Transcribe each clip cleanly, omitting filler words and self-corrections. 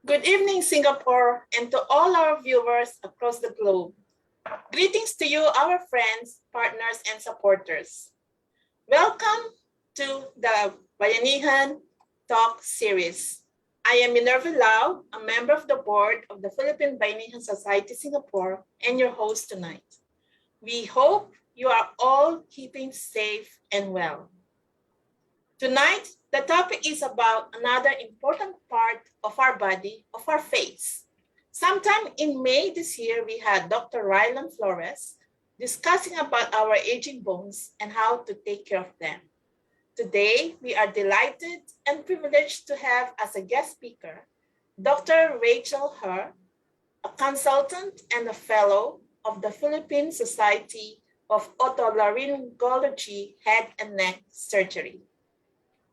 Good evening, Singapore, and to all our viewers across the globe. Greetings to you, our friends, partners, and supporters. Welcome to the Bayanihan Talk series. I am Minerva Lau, a member of the board of the Philippine Bayanihan Society Singapore, and your host tonight. We hope you are all keeping safe and well. Tonight, the topic is about another important part of our body, of our face. Sometime in May this year, we had Dr. Rylan Flores discussing about our aging bones and how to take care of them. Today, we are delighted and privileged to have as a guest speaker, Dr. Rachel Herr, a consultant and a fellow of the Philippine Society of Otolaryngology Head and Neck Surgery.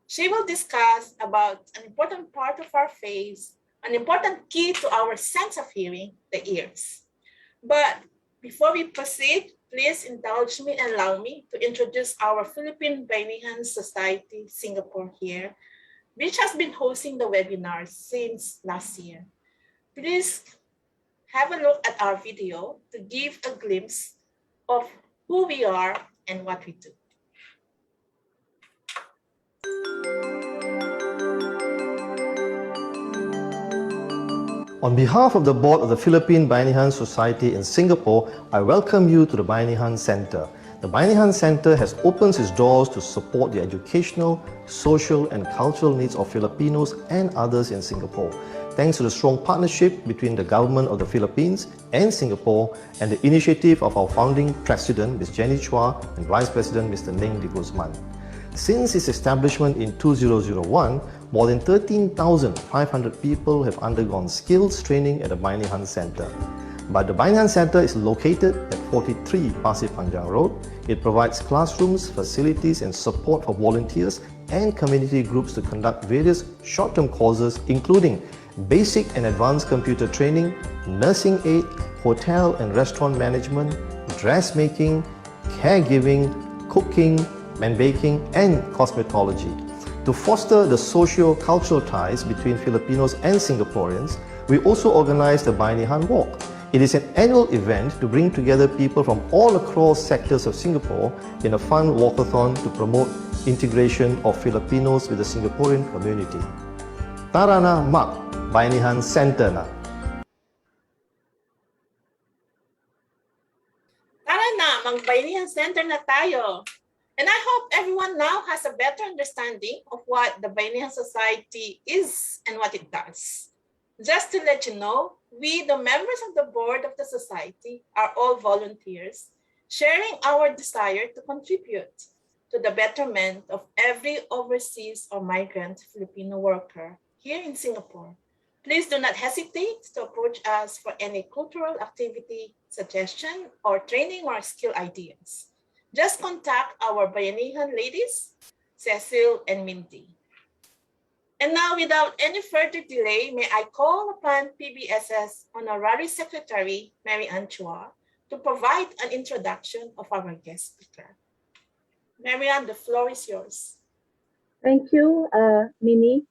She will discuss about an important part of our face, an important key to our sense of hearing, the ears. But before we proceed, please indulge me and allow me to introduce our Philippine Bayanihan Society Singapore here, which has been hosting the webinar since last year. Please have a look at our video to give a glimpse of who we are and what we do. On behalf of the board of the Philippine Bayanihan Society in Singapore, I welcome you to the Bayanihan Center. The Bayanihan Center has opened its doors to support the educational, social and cultural needs of Filipinos and others in Singapore. Thanks to the strong partnership between the government of the Philippines and Singapore and the initiative of our founding president, Ms. Jenny Chua, and vice president, Mr. Ning de Guzman. Since its establishment in 2001, more than 13,500 people have undergone skills training at the Bayanihan Center. But the Bayanihan Center is located at 43 Pasir Panjang Road. It provides classrooms, facilities and support for volunteers and community groups to conduct various short-term courses including basic and advanced computer training, nursing aid, hotel and restaurant management, dressmaking, caregiving, cooking, baking and cosmetology. To foster the socio-cultural ties between Filipinos and Singaporeans, we also organize the Bayanihan Walk. It is an annual event to bring together people from all across sectors of Singapore in a fun walkathon to promote integration of Filipinos with the Singaporean community. Tara na mak, Bayanihan Center na. Tara na, mag-Bayanihan Center na tayo. And I hope everyone now has a better understanding of what the Bayanihan Society is and what it does. Just to let you know, we, the members of the board of the society, are all volunteers, sharing our desire to contribute to the betterment of every overseas or migrant Filipino worker here in Singapore. Please do not hesitate to approach us for any cultural activity, suggestion, or training or skill ideas. Just contact our Bayanihan ladies, Cecil and Mindy. And now, without any further delay, may I call upon PBSS Honorary Secretary Mary Ann Chua to provide an introduction of our guest speaker. Mary Ann, the floor is yours. Thank you, Minnie.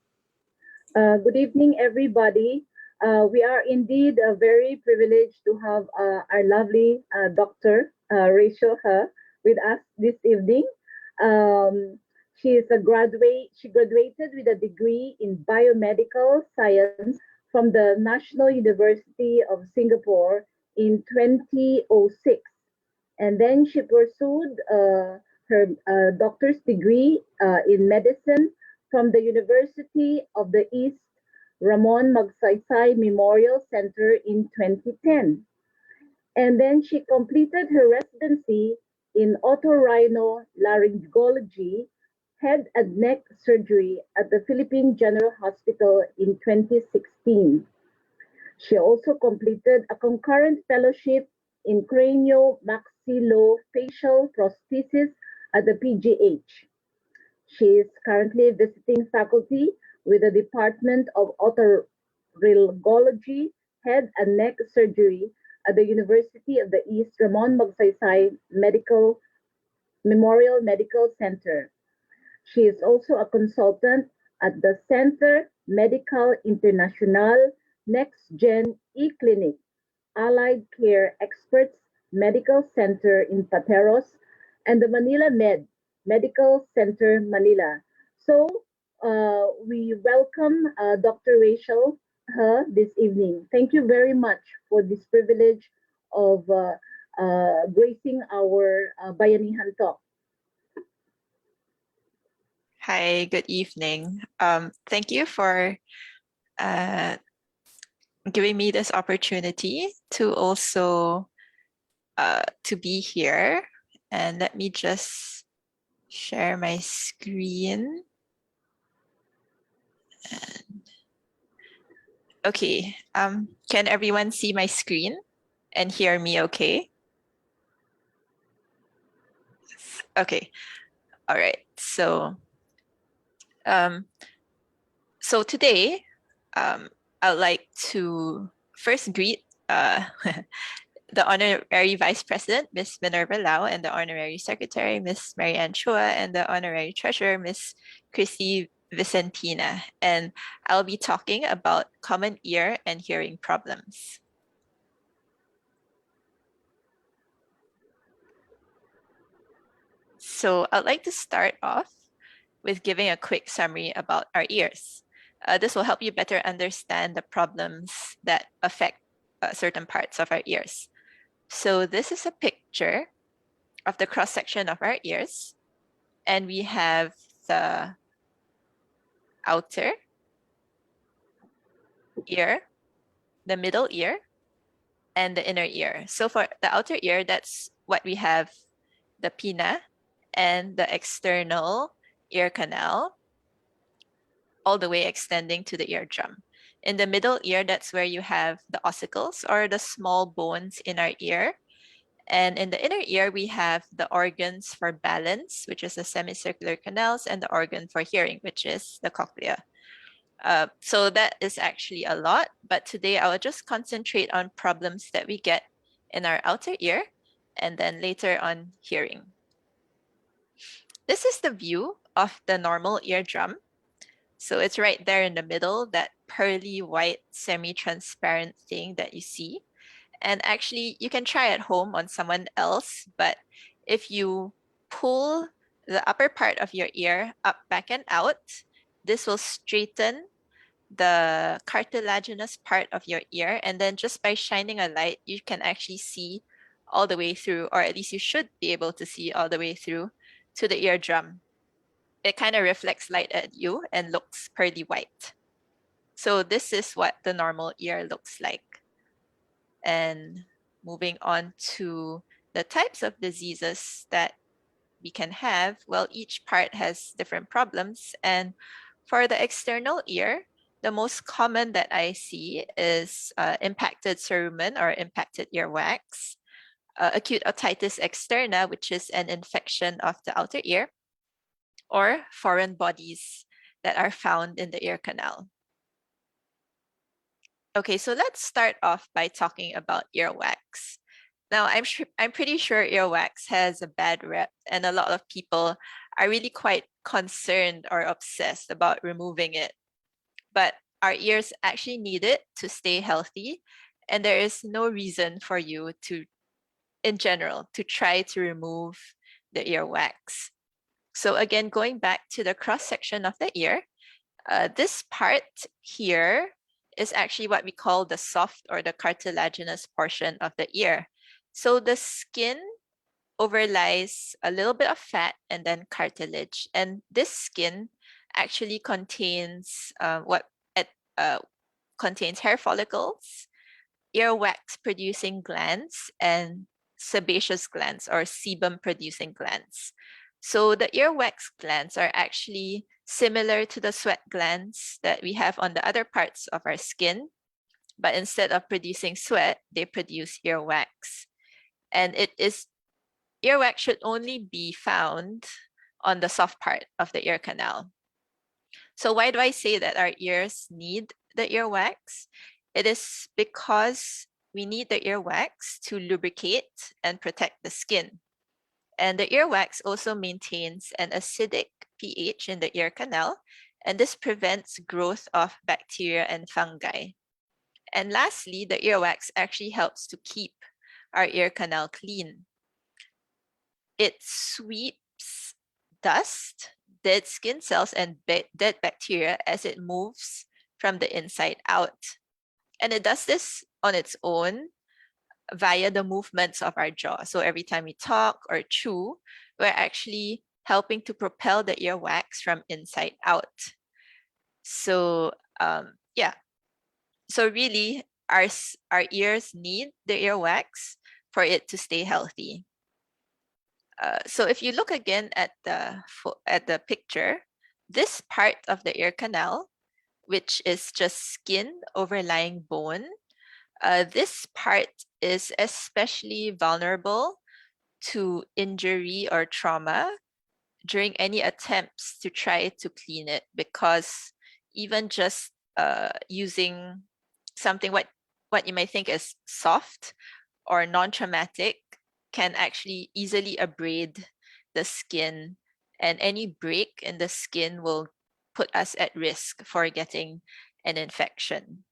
Good evening, everybody. We are indeed very privileged to have our lovely Dr. Rachel Herr with us this evening. She graduated with a degree in biomedical science from the National University of Singapore in 2006. And then she pursued her doctor's degree in medicine from the University of the East Ramon Magsaysay Memorial Center in 2010. And then she completed her residency in otorhinolaryngology, head and neck surgery at the Philippine General Hospital in 2016. She also completed a concurrent fellowship in cranio-maxillofacial prosthesis at the PGH. She is currently visiting faculty with the Department of Otolaryngology, Head and Neck Surgery at the University of the East Ramon Magsaysay Memorial Medical Center. She is also a consultant at the Centre Medicale International Next Gen eClinic, Allied Care Experts Medical Center in Pateros, and the Manila Medical Center Manila. So we welcome Dr. Rachel this evening. Thank you very much for this privilege of gracing our Bayanihan talk. Hi, good evening. Thank you for uh, giving me this opportunity to also to be here. And let me just share my screen. Okay, can everyone see my screen and hear me okay? Okay, all right. So today, I'd like to first greet the Honorary Vice President, Ms. Minerva Lau, and the Honorary Secretary, Ms. Marianne Chua, and the Honorary Treasurer, Ms. Christy Vicentina. And I'll be talking about common ear and hearing problems. So I'd like to start off with giving a quick summary about our ears. This will help you better understand the problems that affect certain parts of our ears. So this is a picture of the cross-section of our ears. And we have the outer ear, the middle ear, and the inner ear. So for the outer ear, that's what we have, the pinna and the external ear canal, all the way extending to the eardrum. In the middle ear, that's where you have the ossicles, or the small bones in our ear. And in the inner ear, we have the organs for balance, which is the semicircular canals, and the organ for hearing, which is the cochlea. So that is actually a lot, but today I will just concentrate on problems that we get in our outer ear, and then later on hearing. This is the view of the normal eardrum. So it's right there in the middle, that pearly white semi-transparent thing that you see. And actually, you can try at home on someone else, but if you pull the upper part of your ear up, back, and out, this will straighten the cartilaginous part of your ear. And then just by shining a light, you can actually see all the way through, or at least you should be able to see all the way through to the eardrum. It kind of reflects light at you and looks pearly white. So this is what the normal ear looks like. And moving on to the types of diseases that we can have, well, each part has different problems. And for the external ear, the most common that I see is impacted cerumen, or impacted earwax, acute otitis externa, which is an infection of the outer ear, or foreign bodies that are found in the ear canal. Okay, so let's start off by talking about earwax. Now, I'm pretty sure earwax has a bad rep, and a lot of people are really quite concerned or obsessed about removing it. But our ears actually need it to stay healthy, and there is no reason for you to, in general, to try to remove the earwax. So again, going back to the cross-section of the ear, this part here is actually what we call the soft, or the cartilaginous portion of the ear. So the skin overlies a little bit of fat and then cartilage. And this skin actually contains contains hair follicles, earwax producing glands, and sebaceous glands, or sebum producing glands. So the earwax glands are actually similar to the sweat glands that we have on the other parts of our skin, but instead of producing sweat, they produce earwax. And earwax should only be found on the soft part of the ear canal. So why do I say that our ears need the earwax? It is because we need the earwax to lubricate and protect the skin. And the earwax also maintains an acidic pH in the ear canal, and this prevents growth of bacteria and fungi. And lastly, the earwax actually helps to keep our ear canal clean. It sweeps dust, dead skin cells, and dead bacteria as it moves from the inside out. And it does this on its own via the movements of our jaw. So every time we talk or chew, we're actually helping to propel the earwax from inside out. So yeah, so really our ears need the earwax for it to stay healthy. So if you look again at the picture, this part of the ear canal, which is just skin overlying bone, this part is especially vulnerable to injury or trauma during any attempts to try to clean it, because even just using something what you might think is soft or non-traumatic can actually easily abrade the skin, and any break in the skin will put us at risk for getting an infection.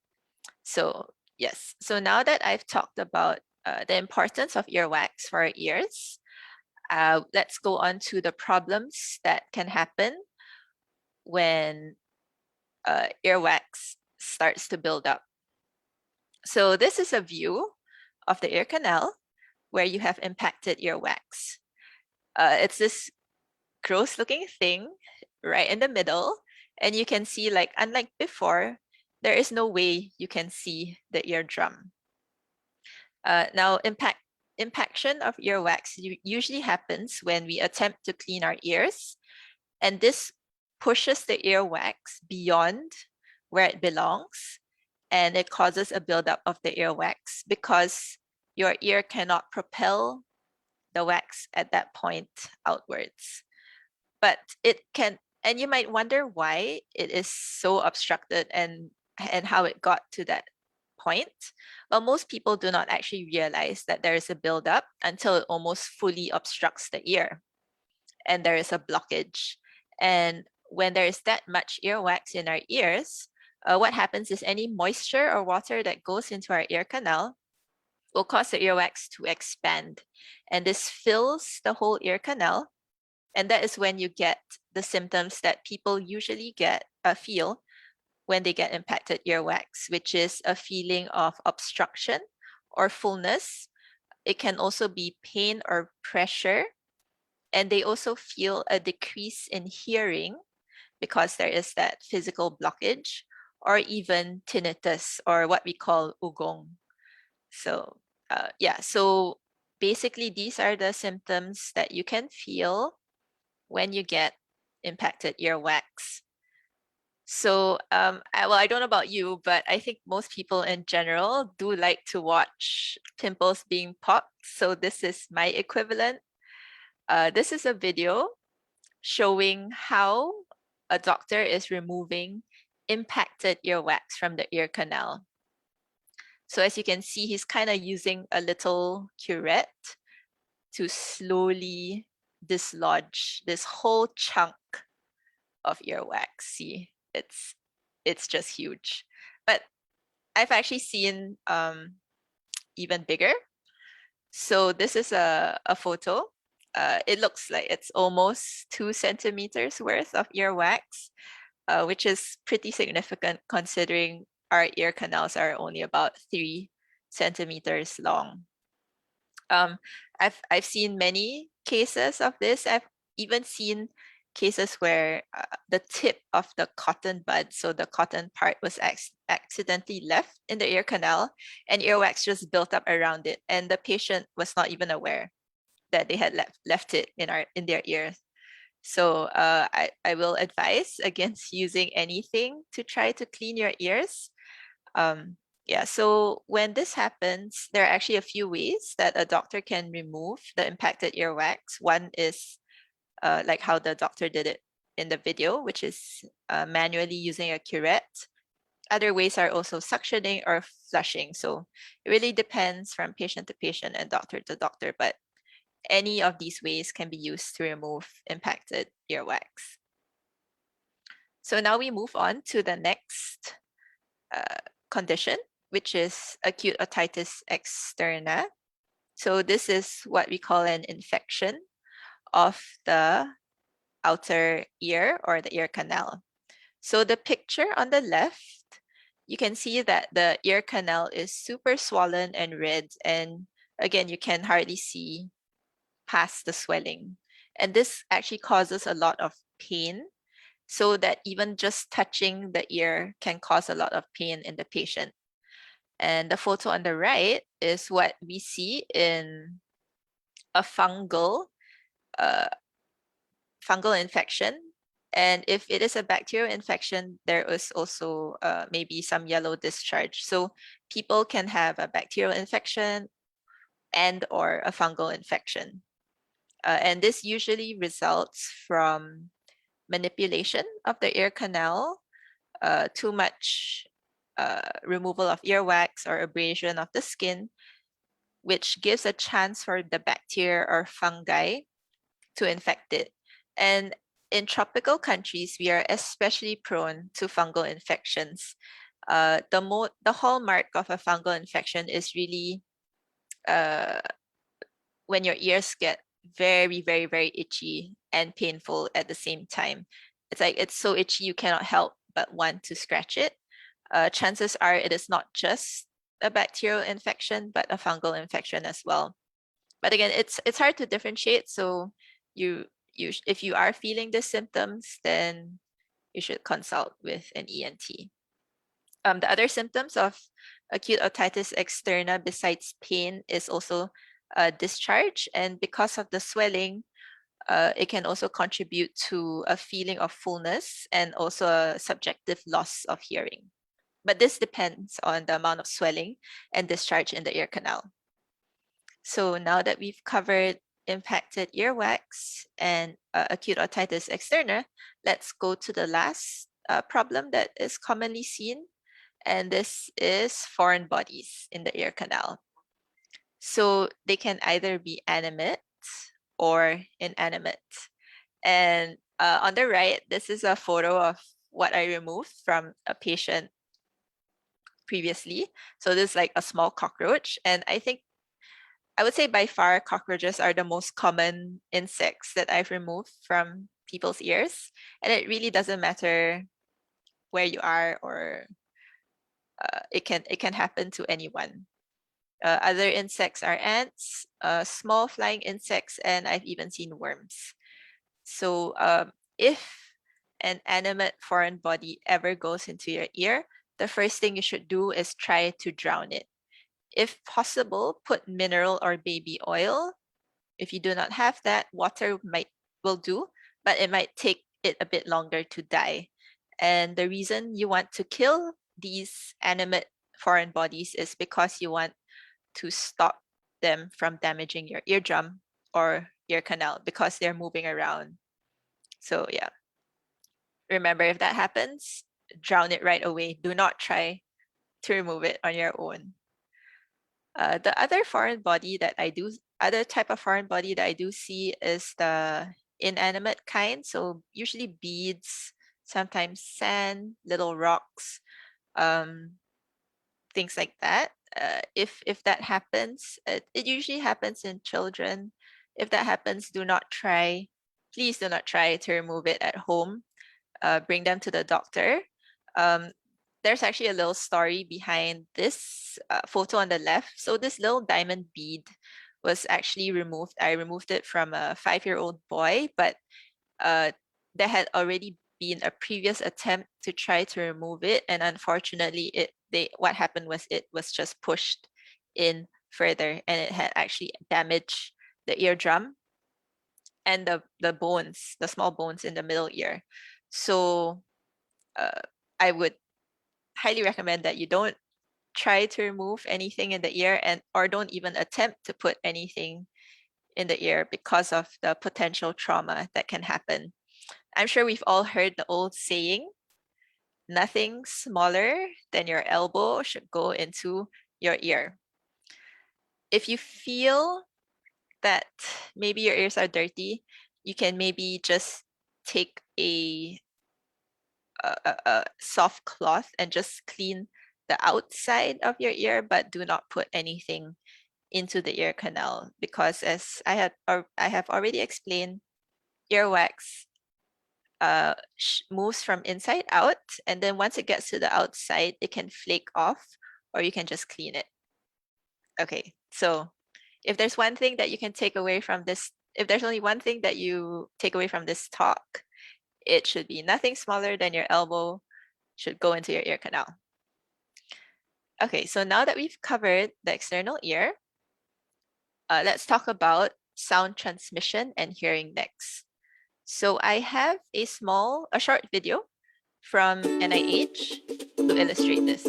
So yes, so now that I've talked about the importance of earwax for our ears, let's go on to the problems that can happen when earwax starts to build up. So this is a view of the ear canal where you have impacted earwax. It's this gross looking thing right in the middle, and you can see, like, unlike before, there is no way you can see the eardrum. Now, impaction of earwax usually happens when we attempt to clean our ears, and this pushes the earwax beyond where it belongs, and it causes a buildup of the earwax because your ear cannot propel the wax at that point outwards. But it can, and you might wonder why it is so obstructed and how it got to that point. Well, most people do not actually realize that there is a buildup until it almost fully obstructs the ear and there is a blockage. And when there is that much earwax in our ears, what happens is any moisture or water that goes into our ear canal will cause the earwax to expand. And this fills the whole ear canal. And that is when you get the symptoms that people usually feel when they get impacted earwax, which is a feeling of obstruction or fullness. It can also be pain or pressure. And they also feel a decrease in hearing because there is that physical blockage, or even tinnitus, or what we call ugong. So yeah, so basically these are the symptoms that you can feel when you get impacted earwax. So I don't know about you, but I think most people in general do like to watch pimples being popped. So this is my equivalent. This is a video showing how a doctor is removing impacted earwax from the ear canal. So as you can see, he's kind of using a little curette to slowly dislodge this whole chunk of earwax. See, it's just huge. But I've actually seen even bigger. So this is a photo. It looks like it's almost 2 centimeters worth of earwax, which is pretty significant considering our ear canals are only about 3 centimeters long. I've seen many cases of this. I've even seen cases where the tip of the cotton bud, so the cotton part, was accidentally left in the ear canal, and earwax just built up around it, and the patient was not even aware that they had left it in their ear. So I will advise against using anything to try to clean your ears. Yeah, so when this happens, there are actually a few ways that a doctor can remove the impacted earwax. One is like how the doctor did it in the video, which is manually using a curette. Other ways are also suctioning or flushing. So it really depends from patient to patient and doctor to doctor, but any of these ways can be used to remove impacted earwax. So now we move on to the next condition, which is acute otitis externa. So this is what we call an infection of the outer ear or the ear canal. So the picture on the left, you can see that the ear canal is super swollen and red. And again, you can hardly see past the swelling. And this actually causes a lot of pain, so that even just touching the ear can cause a lot of pain in the patient. And the photo on the right is what we see in a fungal infection. And if it is a bacterial infection, there is also maybe some yellow discharge. So people can have a bacterial infection and or a fungal infection. And this usually results from manipulation of the ear canal, too much removal of earwax or abrasion of the skin, which gives a chance for the bacteria or fungi to infect it. And in tropical countries, we are especially prone to fungal infections. The hallmark of a fungal infection is really when your ears get very, very, very itchy and painful at the same time. It's like it's so itchy you cannot help but want to scratch it. Chances are it is not just a bacterial infection, but a fungal infection as well. But again, it's hard to differentiate. So if you are feeling the symptoms, then you should consult with an ENT. The other symptoms of acute otitis externa besides pain is also discharge. And because of the swelling, it can also contribute to a feeling of fullness and also a subjective loss of hearing. But this depends on the amount of swelling and discharge in the ear canal. So now that we've covered impacted earwax and acute otitis externa, let's go to the last problem that is commonly seen. And this is foreign bodies in the ear canal. So they can either be animate or inanimate. And on the right, this is a photo of what I removed from a patient previously. So this is like a small cockroach. And I would say by far cockroaches are the most common insects that I've removed from people's ears. And it really doesn't matter where you are, or it can happen to anyone. Other insects are ants, small flying insects, and I've even seen worms. So if an animate foreign body ever goes into your ear, the first thing you should do is try to drown it. If possible, put mineral or baby oil. If you do not have that, water will do, but it might take it a bit longer to die. And the reason you want to kill these animate foreign bodies is because you want to stop them from damaging your eardrum or ear canal because they're moving around. So yeah, remember, if that happens, drown it right away. Do not try to remove it on your own. The other type of foreign body that I do see is the inanimate kind. So usually beads, sometimes sand, little rocks, things like that. If that happens, it usually happens in children. If that happens, please do not try to remove it at home. Bring them to the doctor. There's actually a little story behind this photo on the left. So this little diamond bead was actually removed. I removed it from a 5-year-old boy, but there had already been a previous attempt to try to remove it, and unfortunately, what happened was it was just pushed in further, and it had actually damaged the eardrum and the bones, the small bones in the middle ear. So I would highly recommend that you don't try to remove anything in the ear, or don't even attempt to put anything in the ear because of the potential trauma that can happen. I'm sure we've all heard the old saying, nothing smaller than your elbow should go into your ear. If you feel that maybe your ears are dirty, you can maybe just take a soft cloth and just clean the outside of your ear, but do not put anything into the ear canal, because as I have already explained, earwax moves from inside out, and then once it gets to the outside, it can flake off, or you can just clean it. Okay, so if there's one thing that you can take away from this, if there's only one thing that you take away from this talk, it should be nothing smaller than your elbow should go into your ear canal. Okay, so now that we've covered the external ear, let's talk about sound transmission and hearing next. So I have a short video from NIH to illustrate this.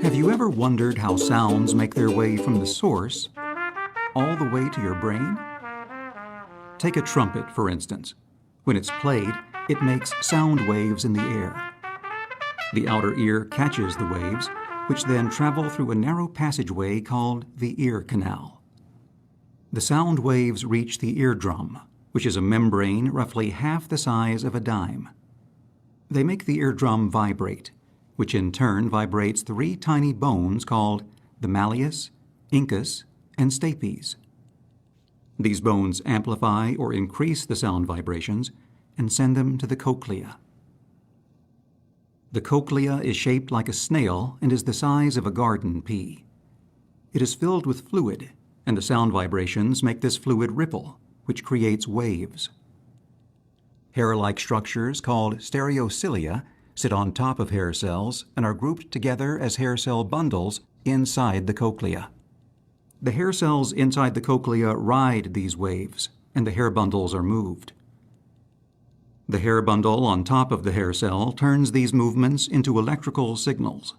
Have you ever wondered how sounds make their way from the source all the way to your brain? Take a trumpet, for instance. When it's played, it makes sound waves in the air. The outer ear catches the waves, which then travel through a narrow passageway called the ear canal. The sound waves reach the eardrum, which is a membrane roughly half the size of a dime. They make the eardrum vibrate, which in turn vibrates 3 tiny bones called the malleus, incus, and stapes. These bones amplify or increase the sound vibrations and send them to the cochlea. The cochlea is shaped like a snail and is the size of a garden pea. It is filled with fluid, and the sound vibrations make this fluid ripple, which creates waves. Hair-like structures called stereocilia sit on top of hair cells and are grouped together as hair cell bundles inside the cochlea. The hair cells inside the cochlea ride these waves, and the hair bundles are moved. The hair bundle on top of the hair cell turns these movements into electrical signals.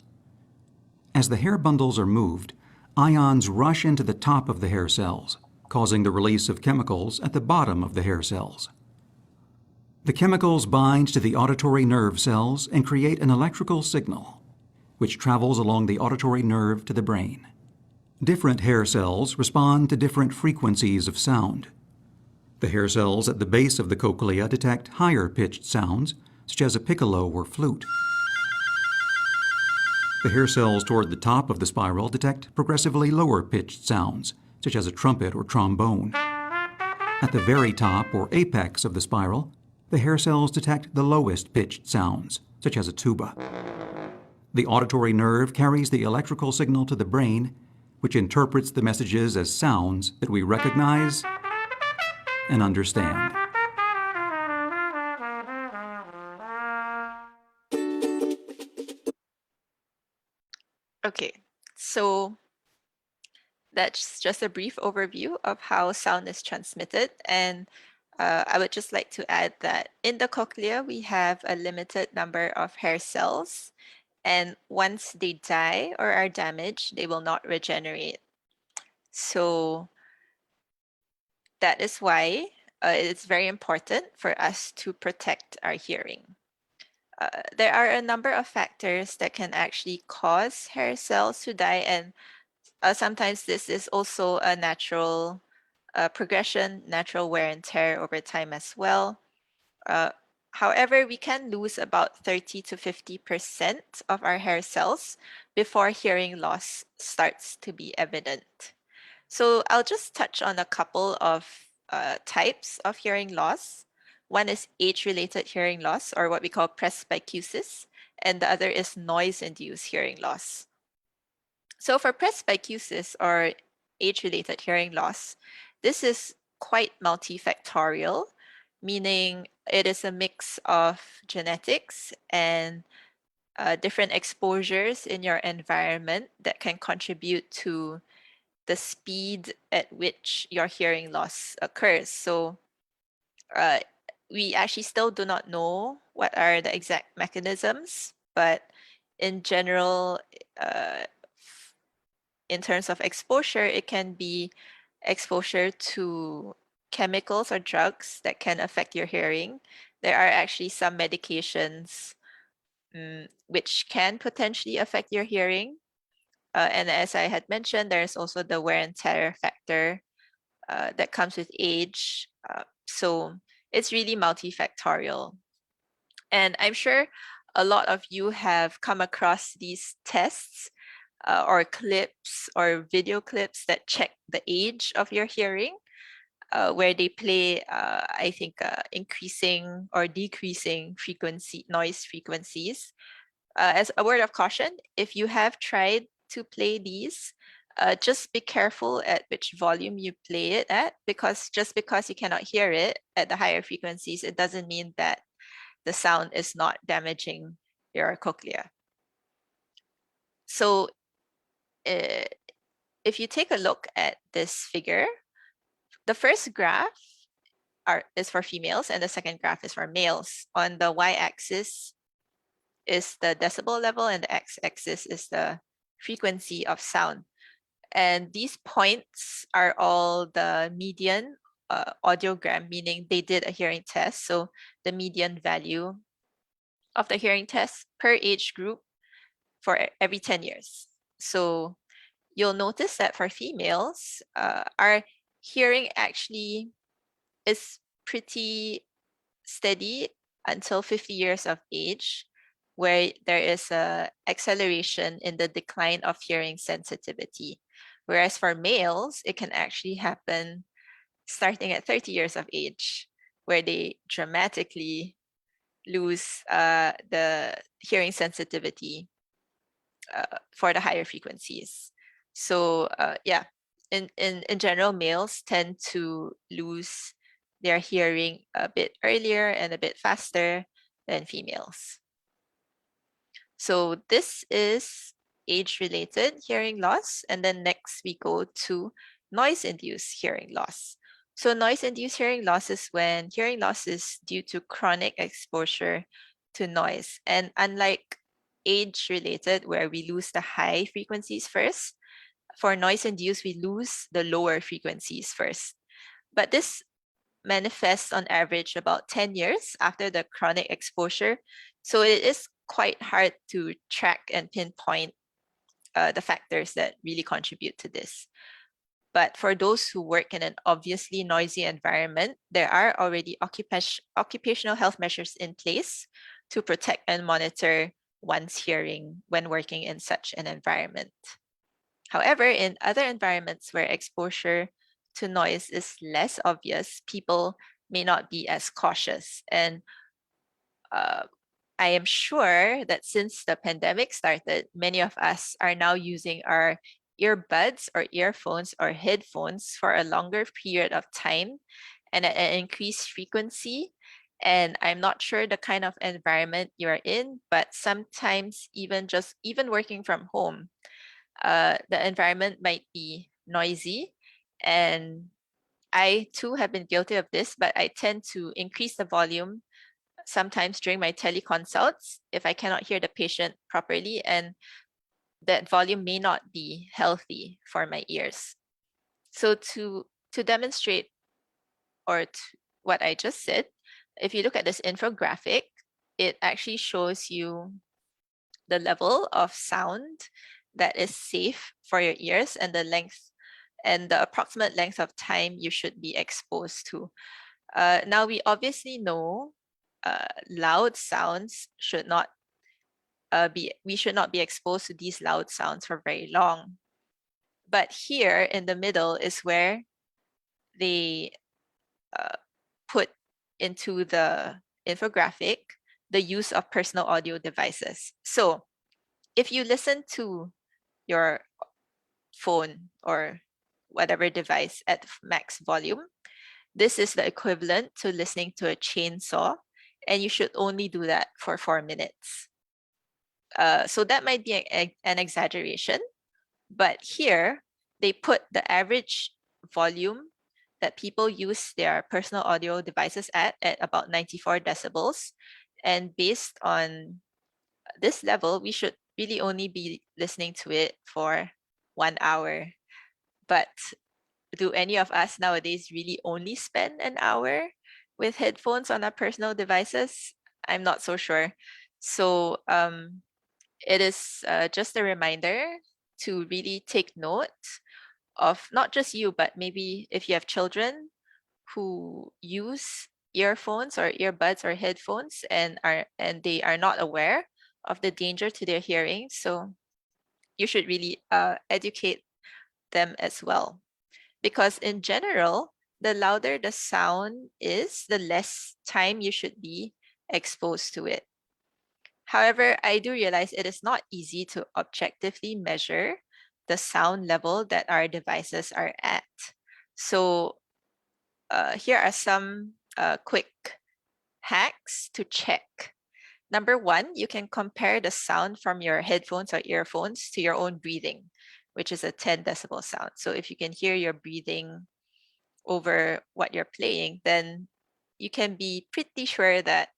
As the hair bundles are moved, ions rush into the top of the hair cells, causing the release of chemicals at the bottom of the hair cells. The chemicals bind to the auditory nerve cells and create an electrical signal, which travels along the auditory nerve to the brain. Different hair cells respond to different frequencies of sound. The hair cells at the base of the cochlea detect higher-pitched sounds, such as a piccolo or flute. The hair cells toward the top of the spiral detect progressively lower-pitched sounds, such as a trumpet or trombone. At the very top or apex of the spiral, the hair cells detect the lowest-pitched sounds, such as a tuba. The auditory nerve carries the electrical signal to the brain, which interprets the messages as sounds that we recognize and understand. Okay, so that's just a brief overview of how sound is transmitted. And I would just like to add that in the cochlea, we have a limited number of hair cells. And once they die or are damaged, they will not regenerate. So that is why it's very important for us to protect our hearing. There are a number of factors that can actually cause hair cells to die, and sometimes this is also a natural progression, natural wear and tear over time as well. However, we can lose about 30 to 50% of our hair cells before hearing loss starts to be evident. So I'll just touch on a couple of types of hearing loss. One is age-related hearing loss, or what we call presbycusis, and the other is noise-induced hearing loss. So for presbycusis, or age-related hearing loss, this is quite multifactorial, meaning it is a mix of genetics and different exposures in your environment that can contribute to the speed at which your hearing loss occurs. So we actually still do not know what are the exact mechanisms, but in general, in terms of exposure, it can be exposure to chemicals or drugs that can affect your hearing. There are actually some medications which can potentially affect your hearing. And as I had mentioned, there's also the wear and tear factor that comes with age. So it's really multifactorial. And I'm sure a lot of you have come across these tests or clips or video clips that check the age of your hearing, where they play, I think, increasing or decreasing noise frequencies. As a word of caution, if you have tried to play these, just be careful at which volume you play it at, because just because you cannot hear it at the higher frequencies, it doesn't mean that the sound is not damaging your cochlea. So if you take a look at this figure, the first graph is for females and the second graph is for males. On the y-axis is the decibel level and the x-axis is the frequency of sound. And these points are all the median audiogram, meaning they did a hearing test. So the median value of the hearing test per age group for every 10 years. So you'll notice that for females, our hearing actually is pretty steady until 50 years of age, where there is a acceleration in the decline of hearing sensitivity. Whereas for males, it can actually happen starting at 30 years of age, where they dramatically lose the hearing sensitivity for the higher frequencies. So yeah, in general, males tend to lose their hearing a bit earlier and a bit faster than females. So this is age-related hearing loss. And then next we go to noise-induced hearing loss. So noise-induced hearing loss is when hearing loss is due to chronic exposure to noise. And unlike age-related, where we lose the high frequencies first, for noise-induced, we lose the lower frequencies first. But this manifests on average about 10 years after the chronic exposure. So it is quite hard to track and pinpoint the factors that really contribute to this. But for those who work in an obviously noisy environment, there are already occupational health measures in place to protect and monitor one's hearing when working in such an environment. However, in other environments where exposure to noise is less obvious, people may not be as cautious. And I am sure that since the pandemic started, many of us are now using our earbuds or earphones or headphones for a longer period of time and at an increased frequency. And I'm not sure the kind of environment you're in, but sometimes even working from home, the environment might be noisy. And I too have been guilty of this, but I tend to increase the volume sometimes during my teleconsults if I cannot hear the patient properly, and that volume may not be healthy for my ears. So to demonstrate what I just said, if you look at this infographic, it actually shows you the level of sound that is safe for your ears and the length and the approximate length of time you should be exposed to. Now we obviously know loud sounds should not we should not be exposed to these loud sounds for very long. But here in the middle is where they put into the infographic the use of personal audio devices. So if you listen to your phone or whatever device at max volume, this is the equivalent to listening to a chainsaw, and you should only do that for 4 minutes. So that might be an exaggeration, but here they put the average volume that people use their personal audio devices at about 94 decibels. And based on this level, we should really only be listening to it for 1 hour. But do any of us nowadays really only spend an hour with headphones on our personal devices? I'm not so sure. So it is just a reminder to really take note of not just you, but maybe if you have children who use earphones or earbuds or headphones and they are not aware of the danger to their hearing. So you should really educate them as well. Because in general, the louder the sound is, the less time you should be exposed to it. However, I do realize it is not easy to objectively measure the sound level that our devices are at. So here are some quick hacks to check. Number one, you can compare the sound from your headphones or earphones to your own breathing, which is a 10 decibel sound. So if you can hear your breathing over what you're playing, then you can be pretty sure that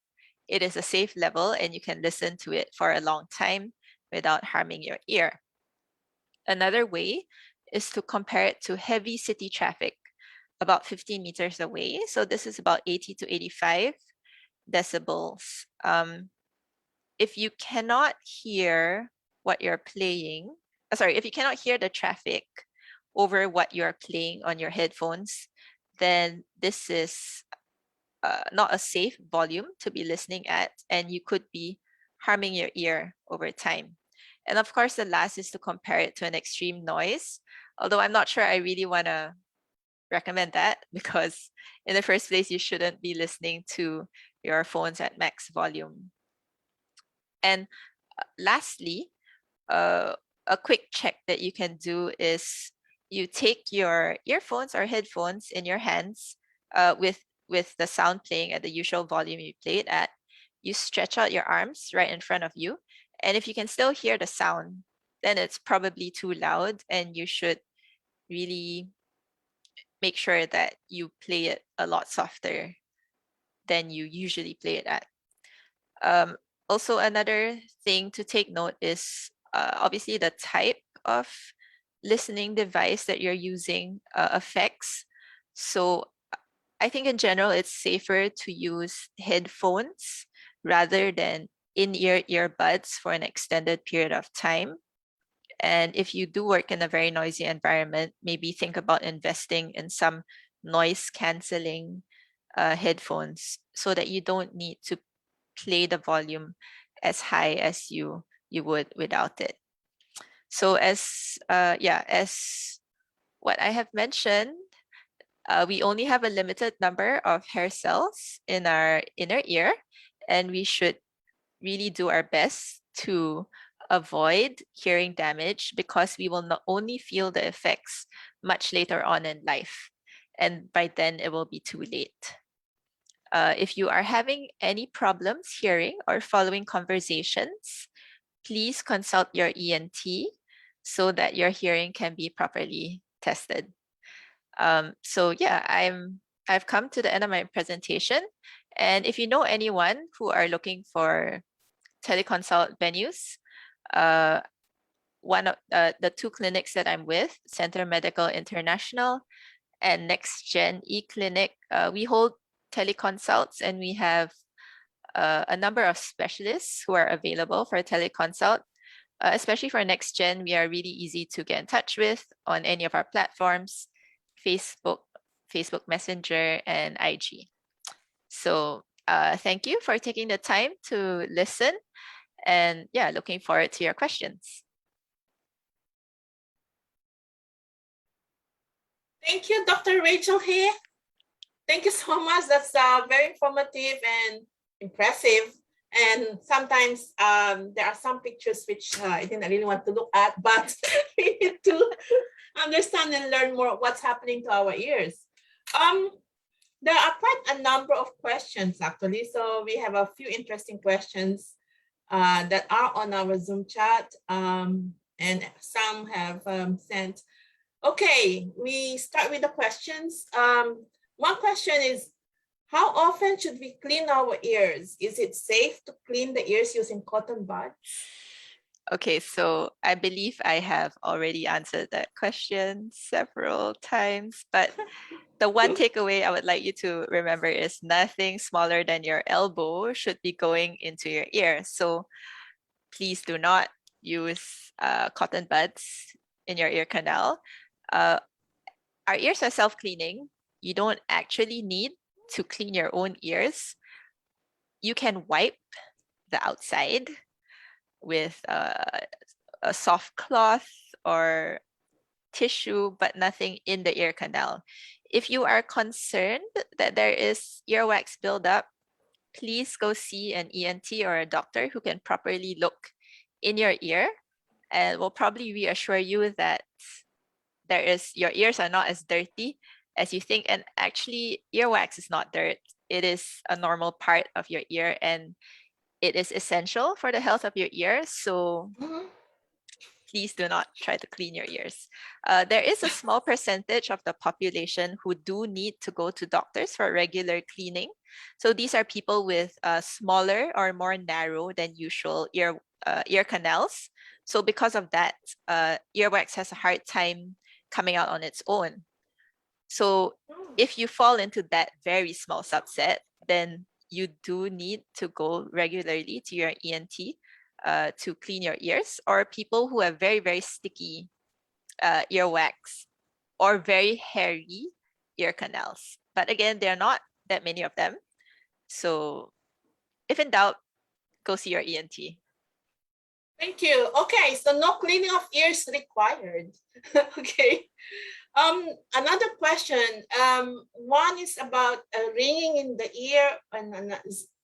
it is a safe level and you can listen to it for a long time without harming your ear. Another way is to compare it to heavy city traffic about 15 meters away. So this is about 80 to 85 decibels. If you cannot hear what you're playing, if you cannot hear the traffic over what you're playing on your headphones, then this is not a safe volume to be listening at, and you could be harming your ear over time. And of course, the last is to compare it to an extreme noise, although I'm not sure I really want to recommend that because in the first place, you shouldn't be listening to your phones at max volume. And lastly, a quick check that you can do is you take your earphones or headphones in your hands with the sound playing at the usual volume you play it at. You stretch out your arms right in front of you. And if you can still hear the sound, then it's probably too loud and you should really make sure that you play it a lot softer than you usually play it at. Also, another thing to take note is obviously the type of listening device that you're using affects. So I think in general, it's safer to use headphones rather than in-ear earbuds for an extended period of time. And if you do work in a very noisy environment, maybe think about investing in some noise canceling headphones so that you don't need to play the volume as high as you would without it. So as what I have mentioned, we only have a limited number of hair cells in our inner ear, and we should really do our best to avoid hearing damage because we will not only feel the effects much later on in life, and by then it will be too late. If you are having any problems hearing or following conversations, please consult your ENT so that your hearing can be properly tested. So yeah, I've come to the end of my presentation. And if you know anyone who are looking for teleconsult venues, one of the two clinics that I'm with, Center Medicale International and Next Gen eClinic, we hold teleconsults and we have a number of specialists who are available for teleconsult. Especially for Next Gen, we are really easy to get in touch with on any of our platforms, Facebook Messenger, and IG. So thank you for taking the time to listen. And yeah, looking forward to your questions. Thank you, Dr. Rachel here. Thank you so much. That's very informative and impressive. And sometimes there are some pictures which I didn't really want to look at, but we need to understand and learn more what's happening to our ears. There are quite a number of questions actually. So we have a few interesting questions that are on our Zoom chat, and some have sent. Okay, we start with the questions. One question is, how often should we clean our ears? Is it safe to clean the ears using cotton buds? Okay, so I believe I have already answered that question several times, but the one takeaway I would like you to remember is nothing smaller than your elbow should be going into your ear. So please do not use cotton buds in your ear canal. Our ears are self-cleaning. You don't actually need to clean your own ears, you can wipe the outside with a soft cloth or tissue, but nothing in the ear canal. If you are concerned that there is earwax buildup, please go see an ENT or a doctor who can properly look in your ear and will probably reassure you that your ears are not as dirty as you think. And actually, earwax is not dirt. It is a normal part of your ear and it is essential for the health of your ear. So please do not try to clean your ears. There is a small percentage of the population who do need to go to doctors for regular cleaning. So these are people with smaller or more narrow than usual ear canals. So because of that, earwax has a hard time coming out on its own. So if you fall into that very small subset, then you do need to go regularly to your ENT to clean your ears, or people who have very, very sticky earwax or very hairy ear canals. But again, there are not that many of them. So if in doubt, go see your ENT. Thank you. Okay, so no cleaning of ears required. Okay. Another question. One is about ringing in the ear and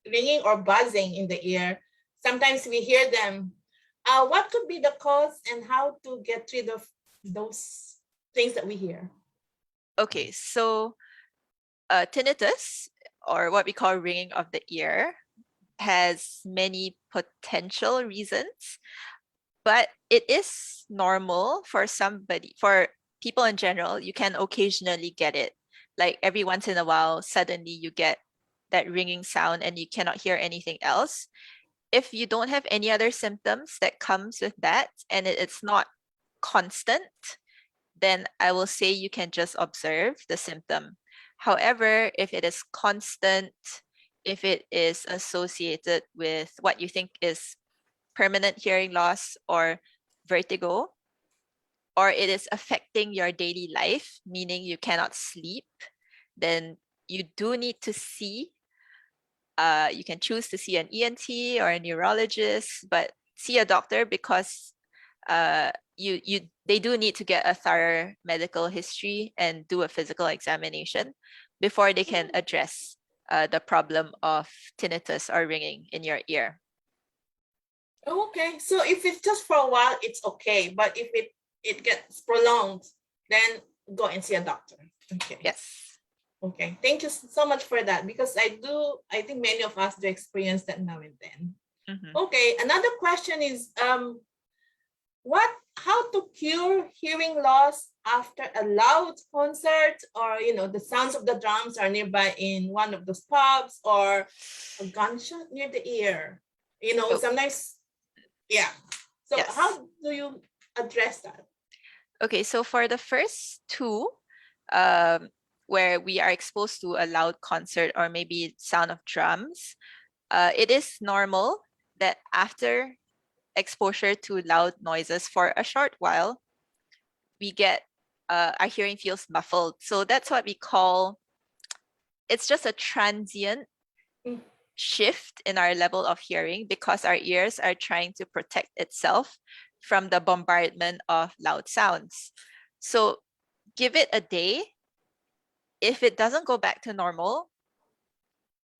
ringing or buzzing in the ear. Sometimes we hear them. What could be the cause and how to get rid of those things that we hear? Okay, so tinnitus, or what we call ringing of the ear, has many potential reasons, but it is normal for people in general. You can occasionally get it. Like every once in a while, suddenly you get that ringing sound and you cannot hear anything else. If you don't have any other symptoms that comes with that and it's not constant, then I will say you can just observe the symptom. However, if it is constant, if it is associated with what you think is permanent hearing loss or vertigo, or it is affecting your daily life, meaning you cannot sleep, then you do need to see. You can choose to see an ENT or a neurologist, but see a doctor because they do need to get a thorough medical history and do a physical examination before they can address the problem of tinnitus or ringing in your ear. Okay, so if it's just for a while, it's okay. But if it gets prolonged, then go and see a doctor. Okay. Yes. Okay, thank you so much for that, because I think many of us do experience that now and then. Okay, another question is how to cure hearing loss after a loud concert, or the sounds of the drums are nearby in one of those pubs, or a gunshot near the ear. Sometimes, yeah. So yes. How do you address that? Okay, so for the first two, where we are exposed to a loud concert or maybe sound of drums, it is normal that after exposure to loud noises for a short while, we get our hearing feels muffled. So that's what we call, it's just a transient shift in our level of hearing because our ears are trying to protect itself from the bombardment of loud sounds. So give it a day. If it doesn't go back to normal,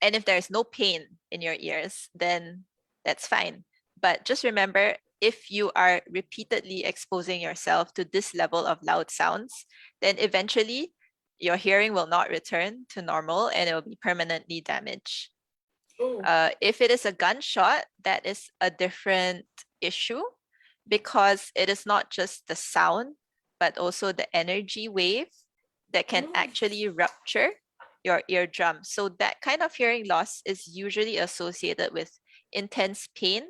and if there's no pain in your ears, then that's fine. But just remember, if you are repeatedly exposing yourself to this level of loud sounds, then eventually your hearing will not return to normal and it will be permanently damaged. If it is a gunshot, that is a different issue because it is not just the sound, but also the energy wave that can actually rupture your eardrum. So that kind of hearing loss is usually associated with intense pain,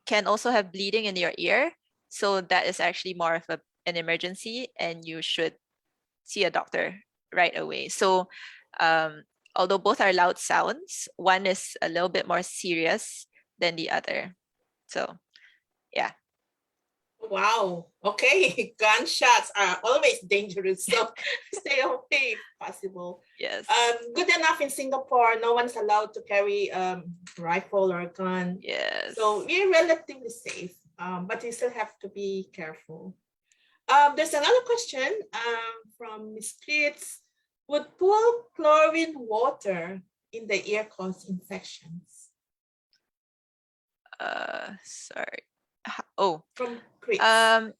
can also have bleeding in your ear. So that is actually more of an emergency and you should see a doctor right away. So although both are loud sounds, one is a little bit more serious than the other. So yeah. Wow. Okay. Gunshots are always dangerous, so stay away if possible. Yes. Good enough in Singapore, no one's allowed to carry rifle or gun. Yes. So we're relatively safe, but you still have to be careful. There's another question from Ms. Kritz. Would pool chlorine water in the ear cause infections? Sorry. Oh, From Kritz.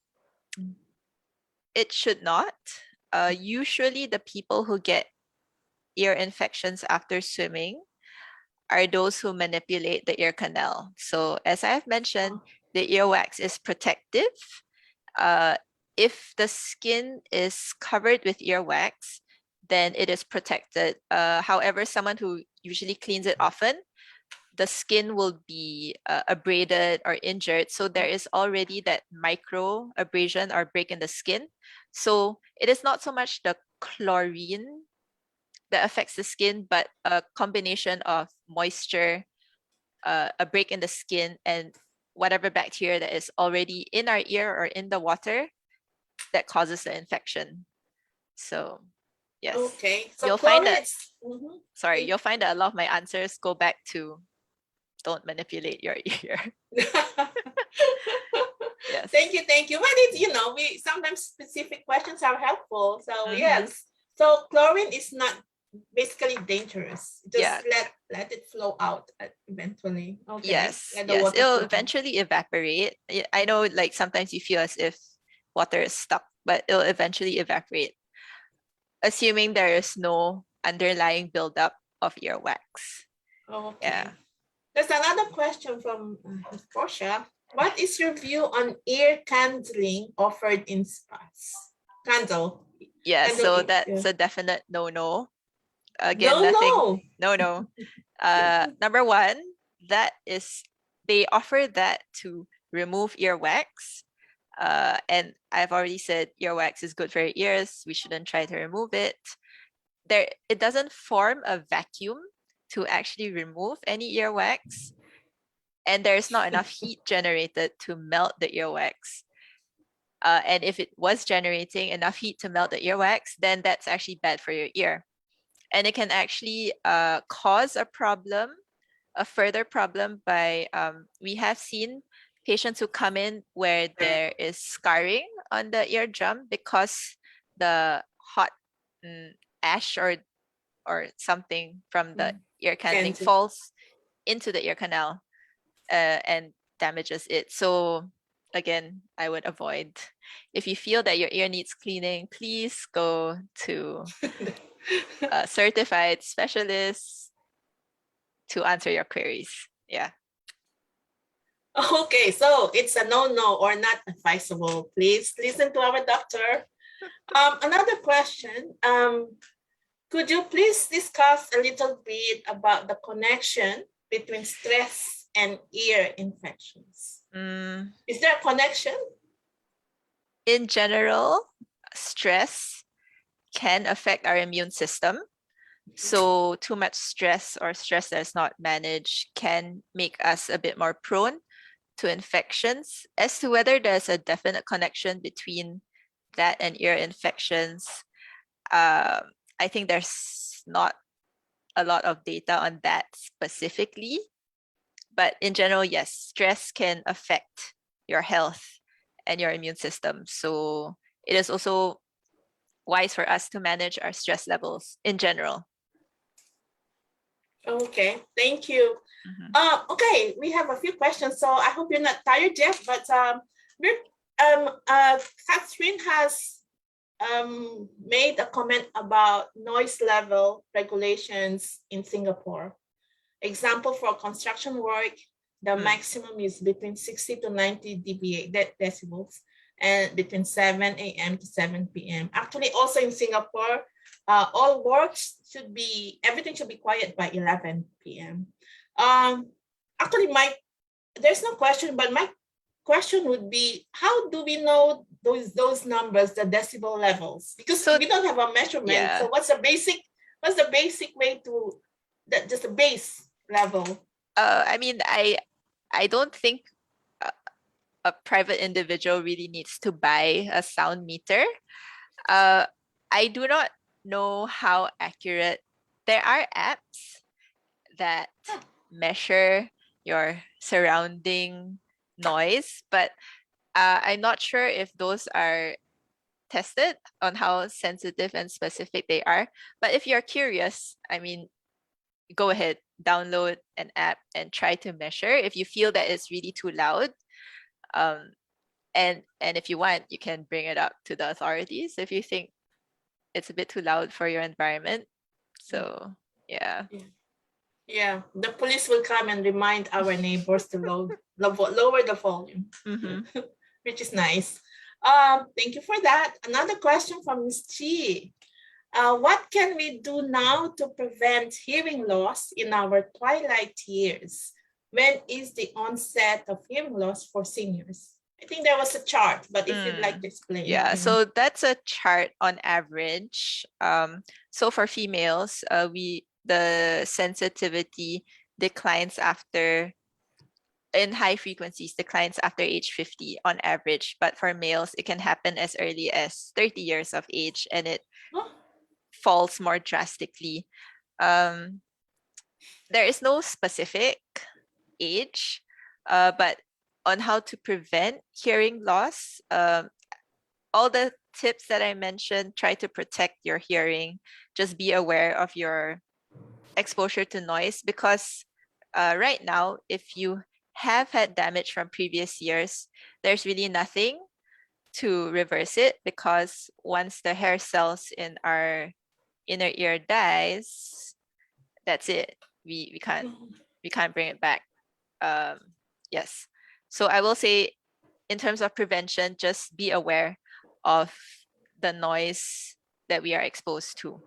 it should not. Usually the people who get ear infections after swimming are those who manipulate the ear canal. So as I've mentioned, the earwax is protective. If the skin is covered with earwax, then it is protected. However, someone who usually cleans it often, the skin will be abraded or injured. So there is already that micro abrasion or break in the skin. So it is not so much the chlorine that affects the skin, but a combination of moisture, a break in the skin, and whatever bacteria that is already in our ear or in the water that causes the infection. So yes. Okay. So you'll find that Mhm. you'll find that a lot of my answers go back to don't manipulate your ear. Yes. Thank you. Well, we sometimes specific questions are helpful. So yes. So chlorine is not basically dangerous. Just let it flow out eventually. Okay. Yes. Let the Yes. water It'll flow out. eventually evaporate. I know like sometimes you feel as if water is stuck, but it'll eventually evaporate, assuming there is no underlying buildup of earwax. Okay. Yeah. There's another question from Portia. What is your view on ear candling offered in spas? Candle. Yeah, Candle so ear, that's yeah. a definite no. Again, No. nothing. No. Number one, they offer that to remove earwax. And I've already said earwax is good for your ears. We shouldn't try to remove it. It doesn't form a vacuum to actually remove any earwax. And there's not enough heat generated to melt the earwax. And if it was generating enough heat to melt the earwax, then that's actually bad for your ear. And it can actually cause a further problem by, we have seen patients who come in where there is scarring on the eardrum because the hot ash or something from the ear candling falls into the ear canal and damages it. So again, I would avoid. If you feel that your ear needs cleaning, please go to a certified specialist to answer your queries. Yeah. Okay, so it's a no or not advisable. Please listen to our doctor. Another question. Could you please discuss a little bit about the connection between stress and ear infections? Is there a connection? In general, stress can affect our immune system. So too much stress or stress that's not managed can make us a bit more prone to infections. As to whether there's a definite connection between that and ear infections, I think there's not a lot of data on that specifically. But in general, yes, stress can affect your health and your immune system. So it is also wise for us to manage our stress levels in general. Okay, thank you. Okay, we have a few questions, so I hope you're not tired yet. But Catherine has made a comment about noise level regulations in Singapore. Example for construction work, the maximum is between 60 to 90 decibels, and between 7 a.m. to 7 p.m. Actually, also in Singapore, all works everything should be quiet by 11 p.m. Actually, there's no question, but my question would be, how do we know those numbers, the decibel levels? Because we don't have a measurement. Yeah. So what's the basic way to just the base level? I mean, I don't think a private individual really needs to buy a sound meter. I do not know how accurate. There are apps that measure your surrounding noise, but I'm not sure if those are tested on how sensitive and specific they are. But if you're curious, I mean, go ahead, download an app and try to measure if you feel that it's really too loud. And if you want, you can bring it up to the authorities if you think it's a bit too loud for your environment. So yeah. Yeah, the police will come and remind our neighbors to lower the volume, which is nice. Thank you for that. Another question from Ms. Chi. What can we do now to prevent hearing loss in our twilight years? When is the onset of hearing loss for seniors? I think there was a chart, but if you'd like to explain. Yeah, so that's a chart on average. So for females, the sensitivity declines in high frequencies declines after age 50 on average, but for males it can happen as early as 30 years of age, and it falls more drastically. There is no specific age, but on how to prevent hearing loss, all the tips that I mentioned, try to protect your hearing. Just be aware of your exposure to noise, because right now, if you have had damage from previous years, there's really nothing to reverse it, because once the hair cells in our inner ear dies, that's it. We can't bring it back. Yes. So I will say, in terms of prevention, just be aware of the noise that we are exposed to.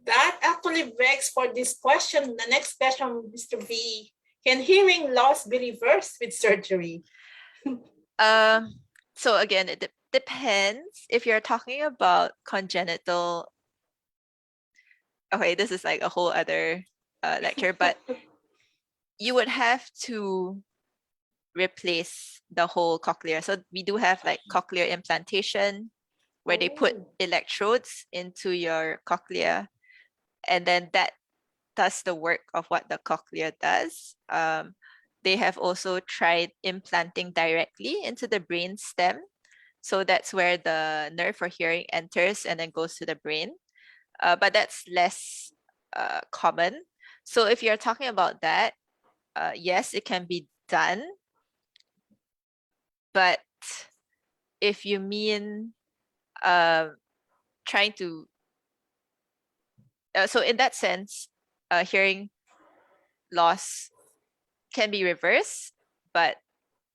That actually begs for this question. The next question, Mr. V. Can hearing loss be reversed with surgery? So again, it depends. If you're talking about congenital, okay, this is like a whole other lecture, but you would have to replace the whole cochlea. So we do have like cochlear implantation, where they put electrodes into your cochlea, and then that does the work of what the cochlea does. They have also tried implanting directly into the brain stem. So that's where the nerve for hearing enters and then goes to the brain. But that's less common. So if you're talking about that, yes, it can be done. But if you mean trying to, so in that sense, hearing loss can be reversed, but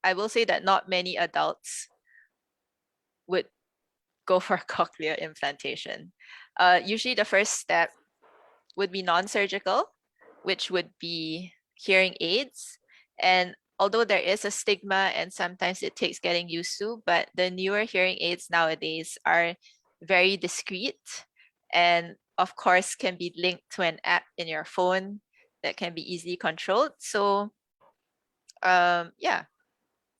I will say that not many adults would go for cochlear implantation. Usually the first step would be non-surgical, which would be hearing aids. And although there is a stigma and sometimes it takes getting used to, but the newer hearing aids nowadays are very discreet, and of course can be linked to an app in your phone that can be easily controlled. So yeah,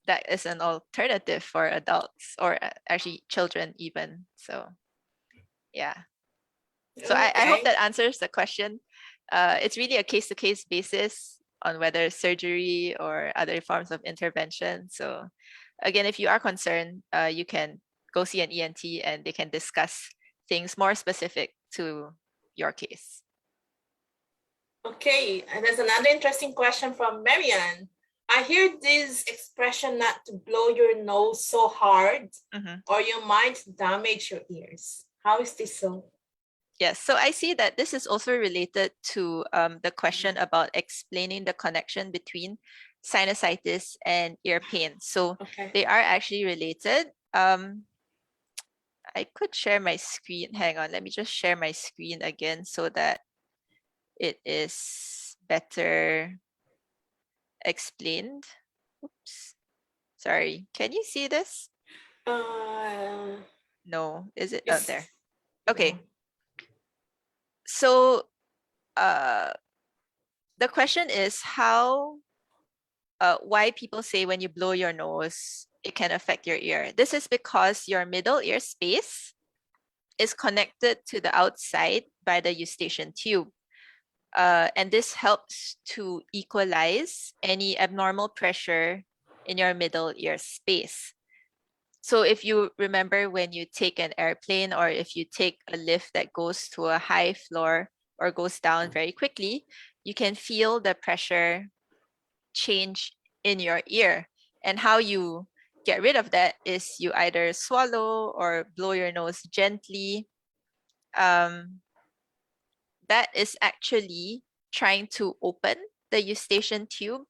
that is an alternative for adults, or actually children even. So yeah. So I hope that answers the question. It's really a case-to-case basis on whether surgery or other forms of intervention. So again, if you are concerned, you can go see an ENT and they can discuss things more specific to your case. Okay, and there's another interesting question from Marianne. I hear this expression not to blow your nose so hard or you might damage your ears. How is this so? Yes, so I see that this is also related to the question about explaining the connection between sinusitis and ear pain. So they are actually related. I could share my screen. Hang on, let me just share my screen again so that it is better explained. Oops, sorry. Can you see this? No, is it out there? Okay. So the question is, how why people say when you blow your nose, it can affect your ear. This is because your middle ear space is connected to the outside by the eustachian tube. And this helps to equalize any abnormal pressure in your middle ear space. So if you remember when you take an airplane or if you take a lift that goes to a high floor or goes down very quickly, you can feel the pressure change in your ear. And how you get rid of that is you either swallow or blow your nose gently. That is actually trying to open the eustachian tube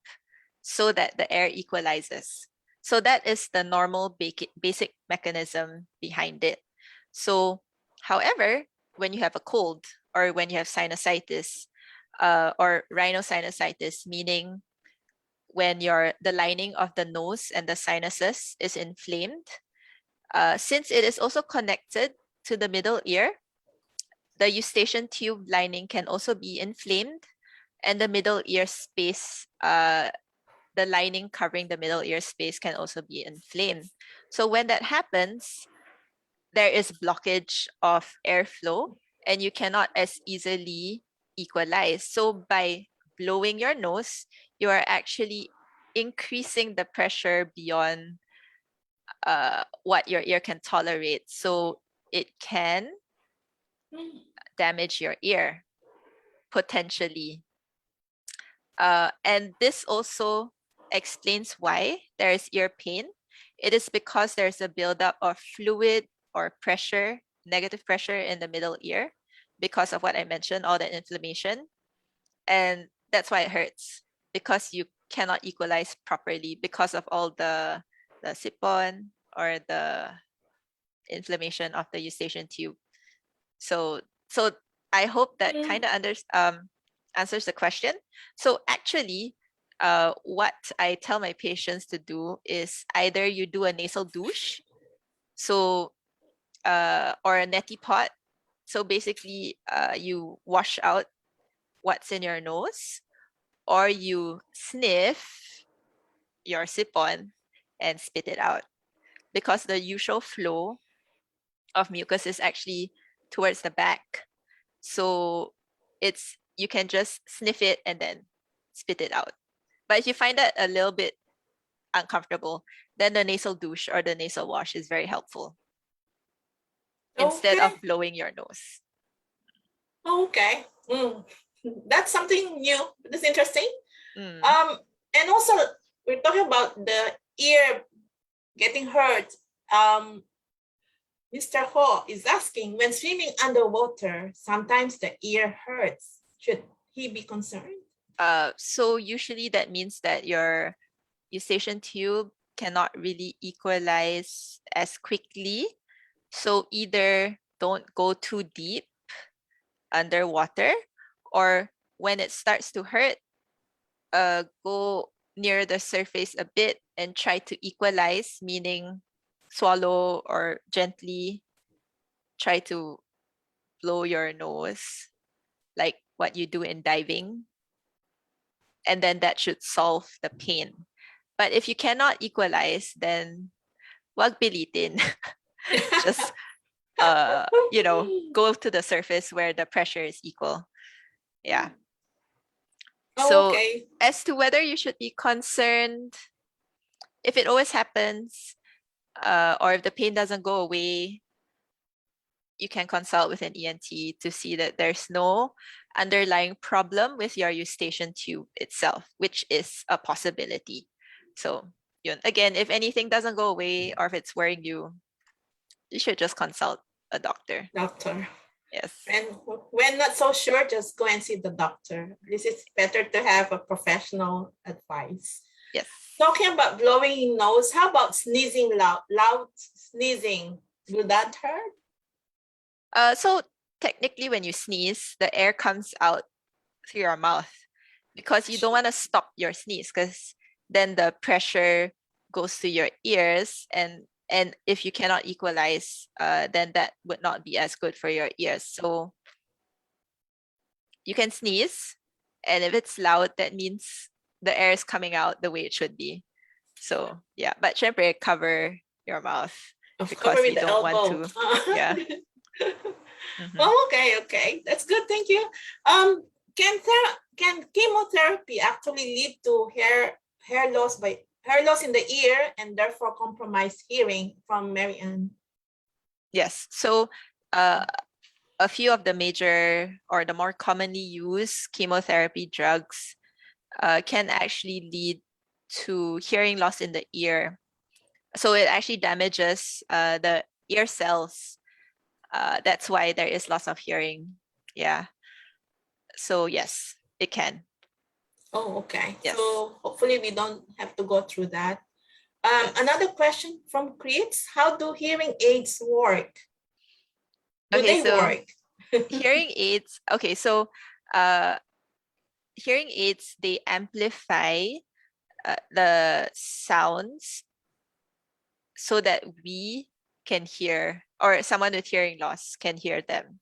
so that the air equalizes. So that is the normal basic mechanism behind it. So, however, when you have a cold or when you have sinusitis or rhinosinusitis, meaning when the lining of the nose and the sinuses is inflamed, since it is also connected to the middle ear, the eustachian tube lining can also be inflamed, and the middle ear space, the lining covering the middle ear space can also be inflamed. So when that happens, there is blockage of airflow and you cannot as easily equalize. So by blowing your nose, you are actually increasing the pressure beyond what your ear can tolerate. So it can damage your ear, potentially. And this also explains why there is ear pain. It is because there's a buildup of fluid or pressure, negative pressure in the middle ear because of what I mentioned, all the inflammation. And that's why it hurts, because you cannot equalize properly because of all the sipon or the inflammation of the eustachian tube. So I hope that kind of answers the question. So actually, what I tell my patients to do is either you do a nasal douche, so or a neti pot. So basically, you wash out what's in your nose, or you sniff your sip-on and spit it out, because the usual flow of mucus is actually towards the back. So you can just sniff it and then spit it out. But if you find that a little bit uncomfortable, then the nasal douche or the nasal wash is very helpful instead Okay. of blowing your nose. Okay. That's something new. That's interesting. Mm. And also we're talking about the ear getting hurt. Mr. Ho is asking, when swimming underwater, sometimes the ear hurts. Should he be concerned? So usually that means that your eustachian tube cannot really equalize as quickly. So either don't go too deep underwater, or when it starts to hurt, go near the surface a bit and try to equalize, meaning swallow or gently try to blow your nose like what you do in diving. And then that should solve the pain. But if you cannot equalize, then wag pilitin. Just go to the surface where the pressure is equal. Yeah. So Okay. as to whether you should be concerned, if it always happens, or if the pain doesn't go away, you can consult with an ENT to see that there's no underlying problem with your eustachian tube itself, which is a possibility. So again, if anything doesn't go away or if it's worrying you, you should just consult a doctor. Doctor. Yes. And when not so sure, just go and see the doctor. This is better to have a professional advice. Yes. Talking about blowing in nose, how about sneezing loud sneezing? Will that hurt? So technically when you sneeze, the air comes out through your mouth because you don't want to stop your sneeze, because then the pressure goes to your ears, and if you cannot equalize, then that would not be as good for your ears. So you can sneeze, and if it's loud, that means the air is coming out the way it should be. So yeah, but syempre cover your mouth because Cover we with the don't want elbow. to. Yeah. Oh, okay. That's good. Thank you. Can chemotherapy actually lead to hair loss in the ear and therefore compromise hearing? From Mary Ann. Yes. So a few of the major or the more commonly used chemotherapy drugs can actually lead to hearing loss in the ear. So it actually damages the ear cells. That's why there is loss of hearing. Yeah. So yes, it can. Oh, okay. Yes. So hopefully we don't have to go through that. Yes. Another question from Chris: how do hearing aids work? Do Okay, they so work? hearing aids. Okay, so hearing aids, they amplify the sounds so that we can hear, or someone with hearing loss can hear them.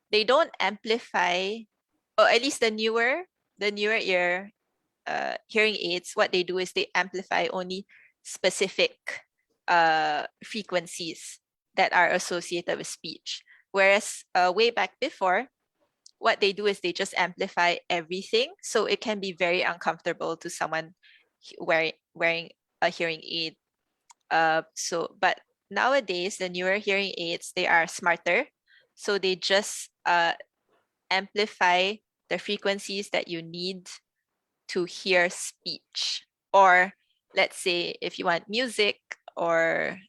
They don't amplify, or at least the newer ear hearing aids, what they do is they amplify only specific frequencies that are associated with speech. Whereas way back before, what they do is they just amplify everything. So it can be very uncomfortable to someone wearing a hearing aid. But nowadays, the newer hearing aids, they are smarter. So they just amplify the frequencies that you need to hear speech. Or let's say if you want music, or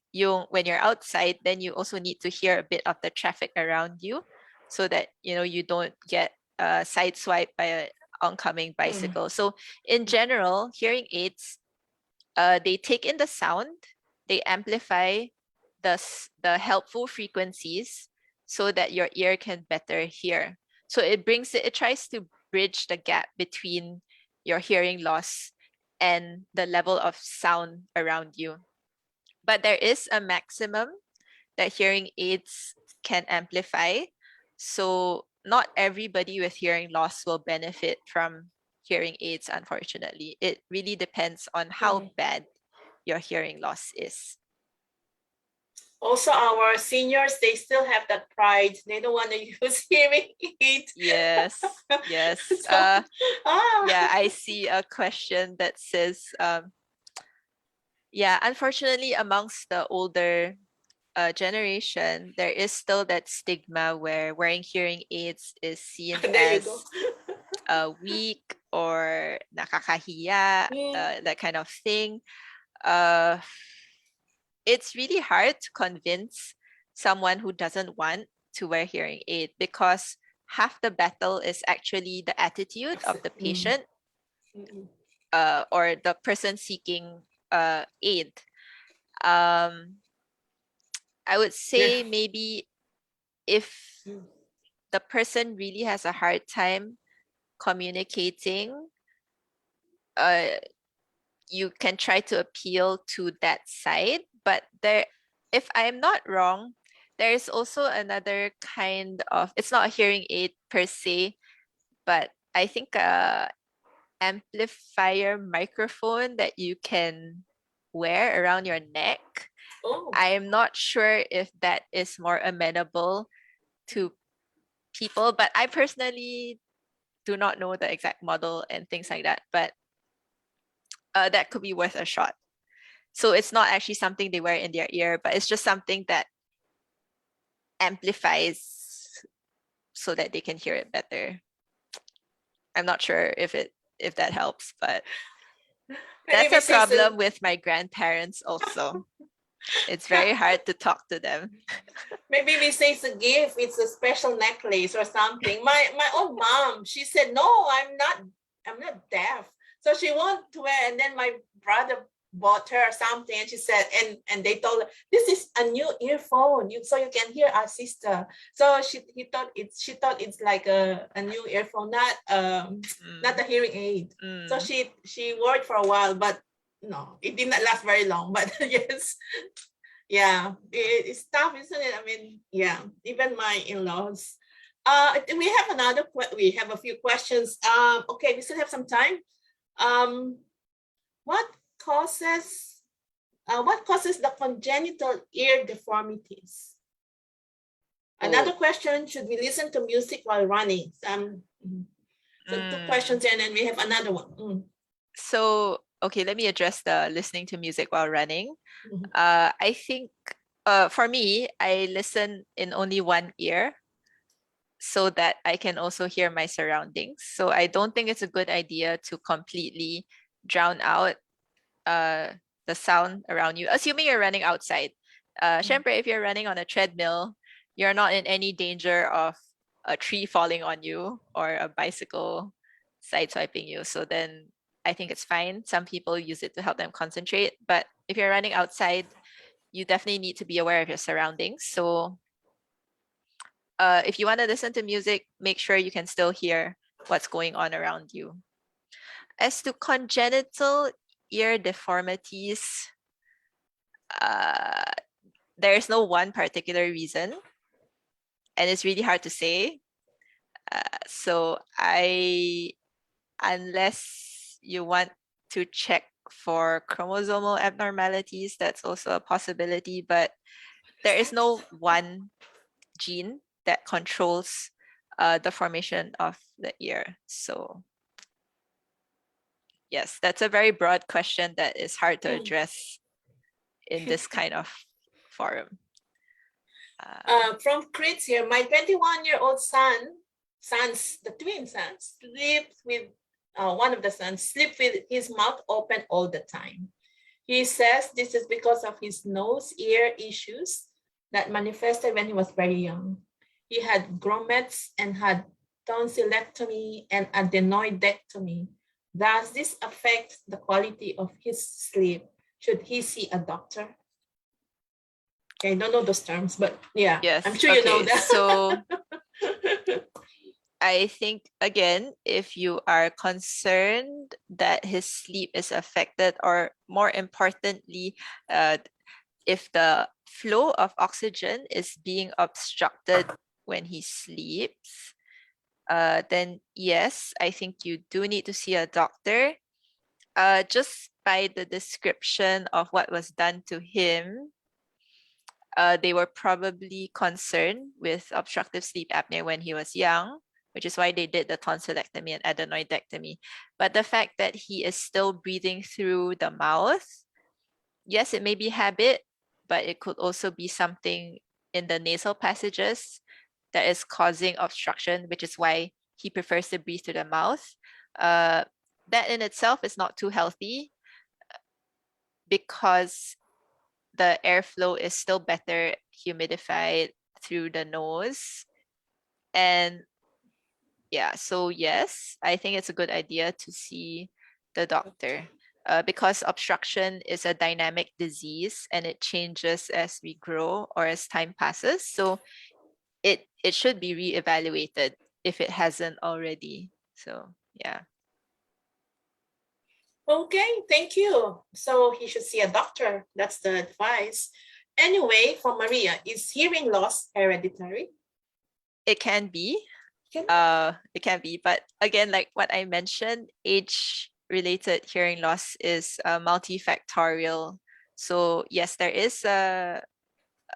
when you're outside, then you also need to hear a bit of the traffic around you so that you don't get sideswiped by an oncoming bicycle. So in general, hearing aids, they take in the sound, they amplify the helpful frequencies so that your ear can better hear. So it tries to bridge the gap between your hearing loss and the level of sound around you. But there is a maximum that hearing aids can amplify. So not everybody with hearing loss will benefit from hearing aids, unfortunately. It really depends on how bad your hearing loss is. Also, our seniors, they still have that pride. They don't want to use hearing aids. Yes, yes. So, Yeah, I see a question that says, yeah, unfortunately, amongst the older generation, there is still that stigma where wearing hearing aids is seen there you as go. weak or nakakahiya, that kind of thing. It's really hard to convince someone who doesn't want to wear hearing aid, because half the battle is actually the attitude of the patient or the person seeking aid. I would say maybe if the person really has a hard time communicating, you can try to appeal to that side. But if I'm not wrong, there is also another kind of, it's not a hearing aid per se, but I think a amplifier microphone that you can wear around your neck. I am not sure if that is more amenable to people, but I personally do not know the exact model and things like that, but that could be worth a shot. So it's not actually something they wear in their ear, but it's just something that amplifies so that they can hear it better. I'm not sure if that helps, but that's a problem with my grandparents also. It's very hard to talk to them. Maybe we say it's a gift, it's a special necklace or something. My own mom, she said, no, I'm not deaf. So she wanted to wear, and then my brother bought her something, and she said, and they told her, this is a new earphone, so you can hear our sister. So she thought it's like a new earphone, not a hearing aid. So she wore it for a while, but no, it did not last very long. But yes, yeah, it's tough, isn't it? I mean, yeah, even my in-laws. We have a few questions. Okay, we still have some time. What causes the congenital ear deformities? Another question, should we listen to music while running? So 2 questions and then we have another one. So, okay, let me address the listening to music while running. Mhm. I think for me, I listen in only one ear so that I can also hear my surroundings. So I don't think it's a good idea to completely drown out the sound around you, assuming you're running outside. Syempre, if you're running on a treadmill, you're not in any danger of a tree falling on you or a bicycle sideswiping you. So then I think it's fine. Some people use it to help them concentrate. But if you're running outside, you definitely need to be aware of your surroundings. So if you want to listen to music, make sure you can still hear what's going on around you. As to congenital ear deformities, there is no one particular reason, and it's really hard to say. So unless you want to check for chromosomal abnormalities, that's also a possibility, but there is no one gene that controls the formation of the ear. So yes, that's a very broad question that is hard to address in this kind of forum. From Chris here, my 21-year-old sons, the twin sons, sleep with one of the sons, sleep with his mouth open all the time. He says this is because of his nose ear issues that manifested when he was very young. He had grommets and had tonsillectomy and adenoidectomy. Does this affect the quality of his sleep? Should he see a doctor? Okay, I don't know those terms, but yeah, Yes, I'm sure you know that. So I think, again, if you are concerned that his sleep is affected, or more importantly, if the flow of oxygen is being obstructed when he sleeps, then yes, I think you do need to see a doctor. Just by the description of what was done to him, they were probably concerned with obstructive sleep apnea when he was young, which is why they did the tonsillectomy and adenoidectomy. But the fact that he is still breathing through the mouth, yes, it may be habit, but it could also be something in the nasal passages that is causing obstruction, which is why he prefers to breathe through the mouth. That in itself is not too healthy because the airflow is still better humidified through the nose. And yeah, so yes, I think it's a good idea to see the doctor because obstruction is a dynamic disease and it changes as we grow or as time passes. So it should be reevaluated if it hasn't already. So yeah. Okay, thank you. So he should see a doctor. That's the advice. Anyway, for Maria, is hearing loss hereditary? It can be. It can be, but again, like what I mentioned, age-related hearing loss is multifactorial. So yes, there is a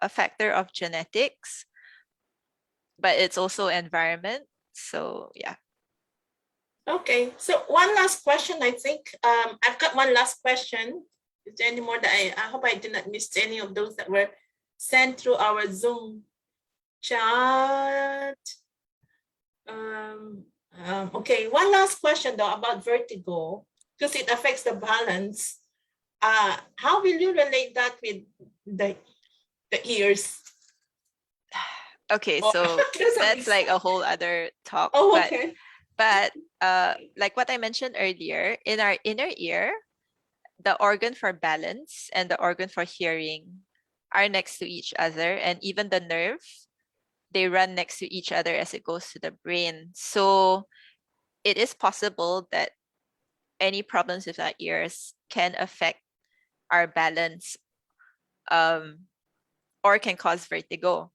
factor of genetics, but it's also environment. So yeah. Okay, so one last question, I think. I've got one last question. Is there any more that I hope I did not miss any of those that were sent through our Zoom chat. Okay, one last question though about vertigo, because it affects the balance. How will you relate that with the ears? Okay, so that's like a whole other talk. Oh, okay. But like what I mentioned earlier, in our inner ear, the organ for balance and the organ for hearing are next to each other, and even the nerve, they run next to each other as it goes to the brain. So it is possible that any problems with our ears can affect our balance or can cause vertigo.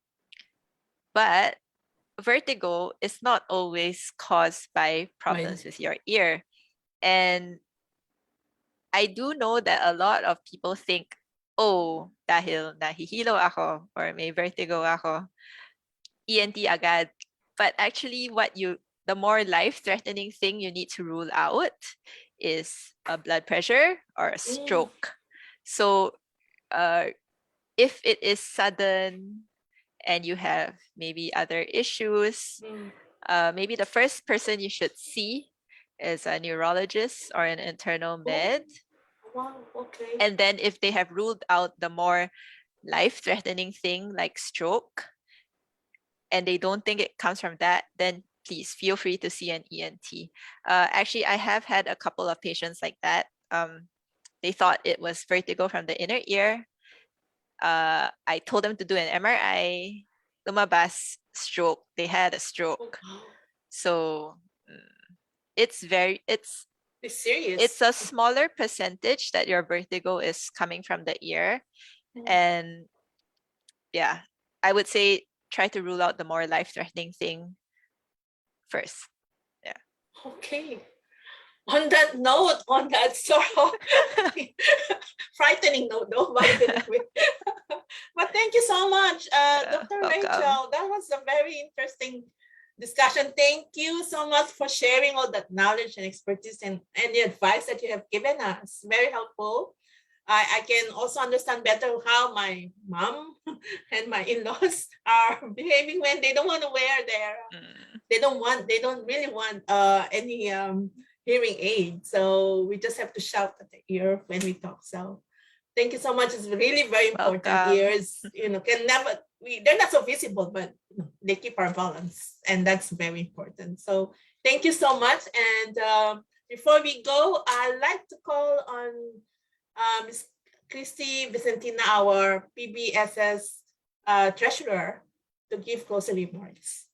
But vertigo is not always caused by problems with your ear. And I do know that a lot of people think, oh, dahil nahihilo ako or may vertigo ako, ENT agad. But actually, the more life-threatening thing you need to rule out is a blood pressure or a stroke. So, if it is sudden and you have maybe other issues, maybe the first person you should see is a neurologist or an internal med. Wow, okay. And then if they have ruled out the more life-threatening thing like stroke, and they don't think it comes from that, then please feel free to see an ENT. Actually, I have had a couple of patients like that. They thought it was vertigo from the inner ear. I told them to do an MRI. Lumabas, stroke. They had a stroke. So it's serious. It's a smaller percentage that your vertigo is coming from the ear. And yeah, I would say try to rule out the more life-threatening thing first. Yeah. Okay. On that note, on that sort of frightening note, no, but thank you so much, Dr. Welcome. Rachel. That was a very interesting discussion. Thank you so much for sharing all that knowledge and expertise and the advice that you have given us. Very helpful. I can also understand better how my mom and my in-laws are behaving when they don't want to wear they don't really want any hearing aid. So we just have to shout at the ear when we talk. So thank you so much. It's really very important. Welcome. Ears, they're not so visible, but they keep our balance, and that's very important. So thank you so much. And before we go, I'd like to call on Ms. Christy Vicentina, our PBSS treasurer, to give closing remarks.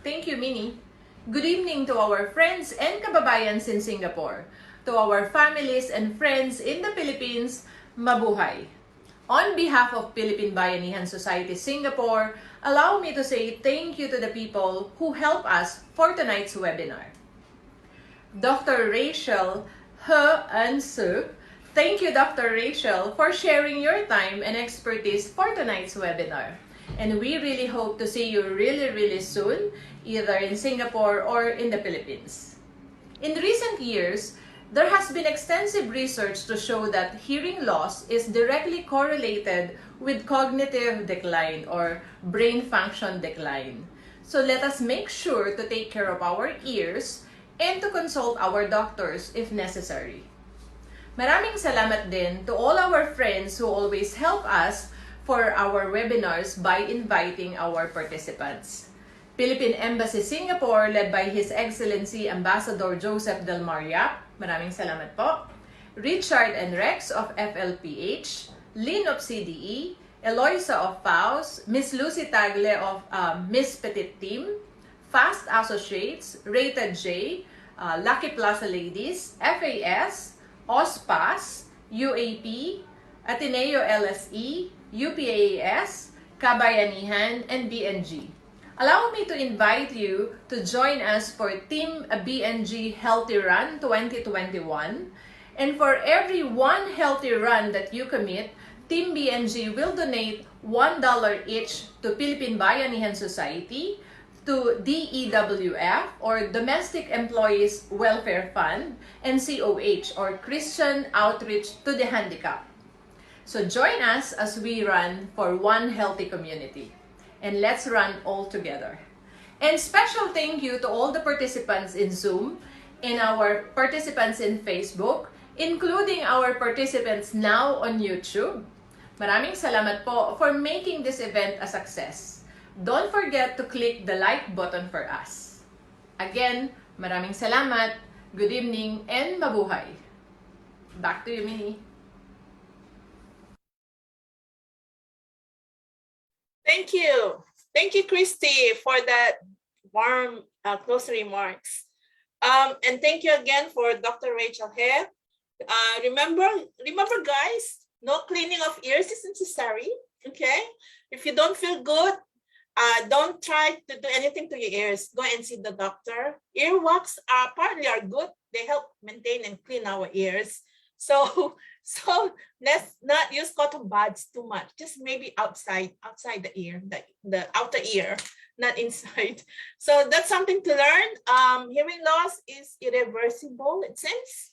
Thank you, Minnie. Good evening to our friends and kababayans in Singapore. To our families and friends in the Philippines, mabuhay. On behalf of Philippine Bayanihan Society Singapore, allow me to say thank you to the people who helped us for tonight's webinar. Dr. Rachel He and Su, thank you, Dr. Rachel, for sharing your time and expertise for tonight's webinar. And we really hope to see you really soon, either in Singapore or in the Philippines. In recent years, there has been extensive research to show that hearing loss is directly correlated with cognitive decline or brain function decline. So let us make sure to take care of our ears and to consult our doctors if necessary. Maraming salamat din to all our friends who always help us for our webinars by inviting our participants. Philippine Embassy Singapore, led by His Excellency Ambassador Joseph Del Mar Yap, maraming salamat po. Richard and Rex of FLPH, Lynn of CDE, Eloisa of PAUS, Miss Lucy Tagle of Miss Petit Team, Fast Associates, Rated J, Lucky Plaza Ladies, FAS, OSPAS, UAP, Ateneo LSE, UPAS, Kabayanihan, and BNG. Allow me to invite you to join us for Team BNG Healthy Run 2021. And for every one healthy run that you commit, Team BNG will donate $1 each to Philippine Bayanihan Society, to DEWF or Domestic Employees Welfare Fund, and COH or Christian Outreach to the Handicapped. So join us as we run for one healthy community. And let's run all together. And special thank you to all the participants in Zoom and our participants in Facebook, including our participants now on YouTube. Maraming salamat po for making this event a success. Don't forget to click the like button for us. Again, maraming salamat, good evening, and mabuhay. Back to you, Minnie. Thank you. Thank you, Christy, for that warm closing remarks. And thank you again for Dr. Rachel He. Remember, guys, No cleaning of ears is necessary, okay? If you don't feel good, don't try to do anything to your ears. Go and see the doctor. Earwax partly are good. They help maintain and clean our ears. So let's not use cotton buds too much. Just maybe outside the ear, the outer ear, not inside. So that's something to learn. Hearing loss is irreversible, it seems,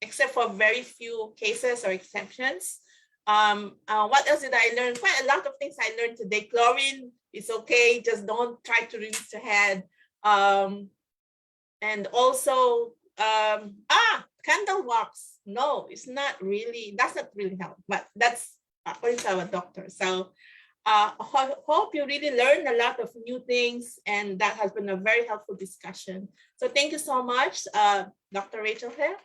except for very few cases or exceptions. What else did I learn? Quite a lot of things I learned today. Chlorine is okay. Just don't try to rinse your head. And also, candle wax. No, it's not really, does not really help, but that's according to our doctor. So hope you really learned a lot of new things, and that has been a very helpful discussion. So thank you so much, Dr. Rachel here.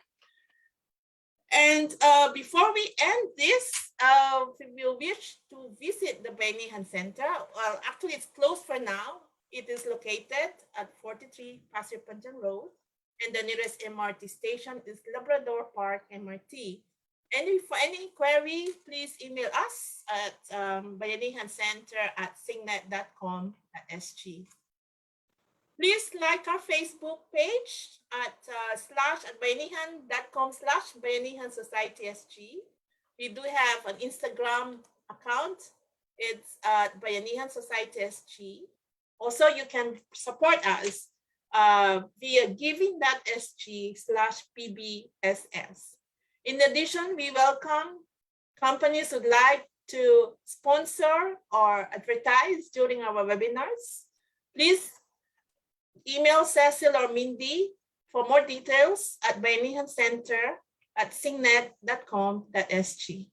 And before we end this, if you wish to visit the Bayanihan Center, well, actually it's closed for now. It is located at 43 Pasir Panjang Road, and the nearest MRT station is Labrador Park MRT. And for any query, please email us at bayanihancenter@singnet.com.sg. Please like our Facebook page at bayanihan.com/Bayanihan Society SG. We do have an Instagram account. It's at Bayanihan Society SG. Also, you can support us via giving.sg/PBSS. In addition, we welcome companies who'd like to sponsor or advertise during our webinars. Please email Cecil or Mindy for more details at bayanihancenter@singnet.com.sg.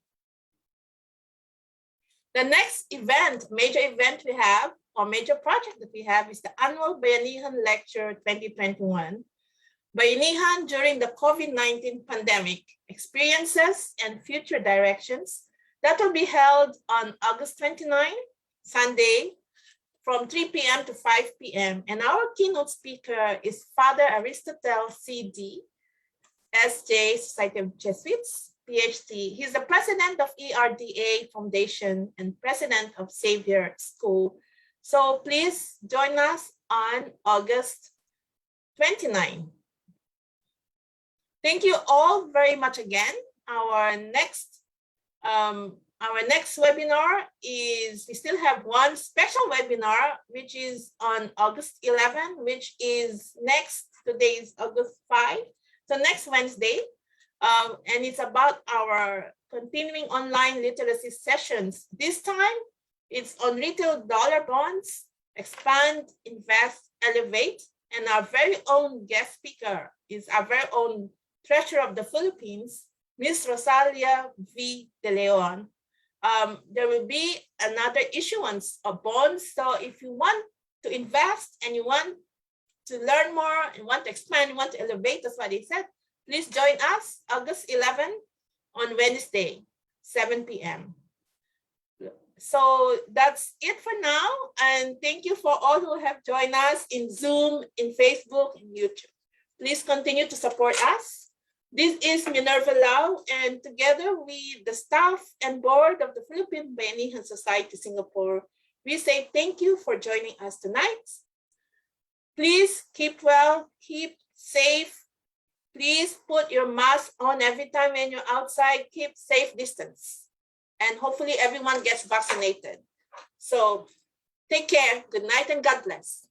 The next event, major event we have, or major project that we have, is the annual Bayanihan Lecture 2021. Bayanihan during the COVID-19 pandemic, experiences and future directions. That will be held on August 29, Sunday, from 3 p.m. to 5 p.m. And our keynote speaker is Father Aristotle C.D., S.J., Society of Jesuits, PhD. He's the president of ERDA Foundation and president of Xavier School. So please join us on August 29. Thank you all very much again. Our next webinar is, we still have one special webinar, which is on August 11, which is next, today is August 5, so next Wednesday. And it's about our continuing online literacy sessions. This time, it's on retail dollar bonds, expand, invest, elevate. And our very own guest speaker is our very own Treasurer of the Philippines, Ms. Rosalia V. De Leon. There will be another issuance of bonds. So if you want to invest and you want to learn more, and want to expand, you want to elevate, that's what he said, please join us August 11 on Wednesday, 7 p.m. So that's it for now. And thank you for all who have joined us in Zoom, in Facebook, and YouTube. Please continue to support us. This is Minerva Lau, and together with the staff and board of the Philippine Bayanihan Society Singapore, we say thank you for joining us tonight. Please keep well, keep safe. Please put your mask on every time when you're outside. Keep safe distance. And hopefully everyone gets vaccinated. So take care. Good night and God bless.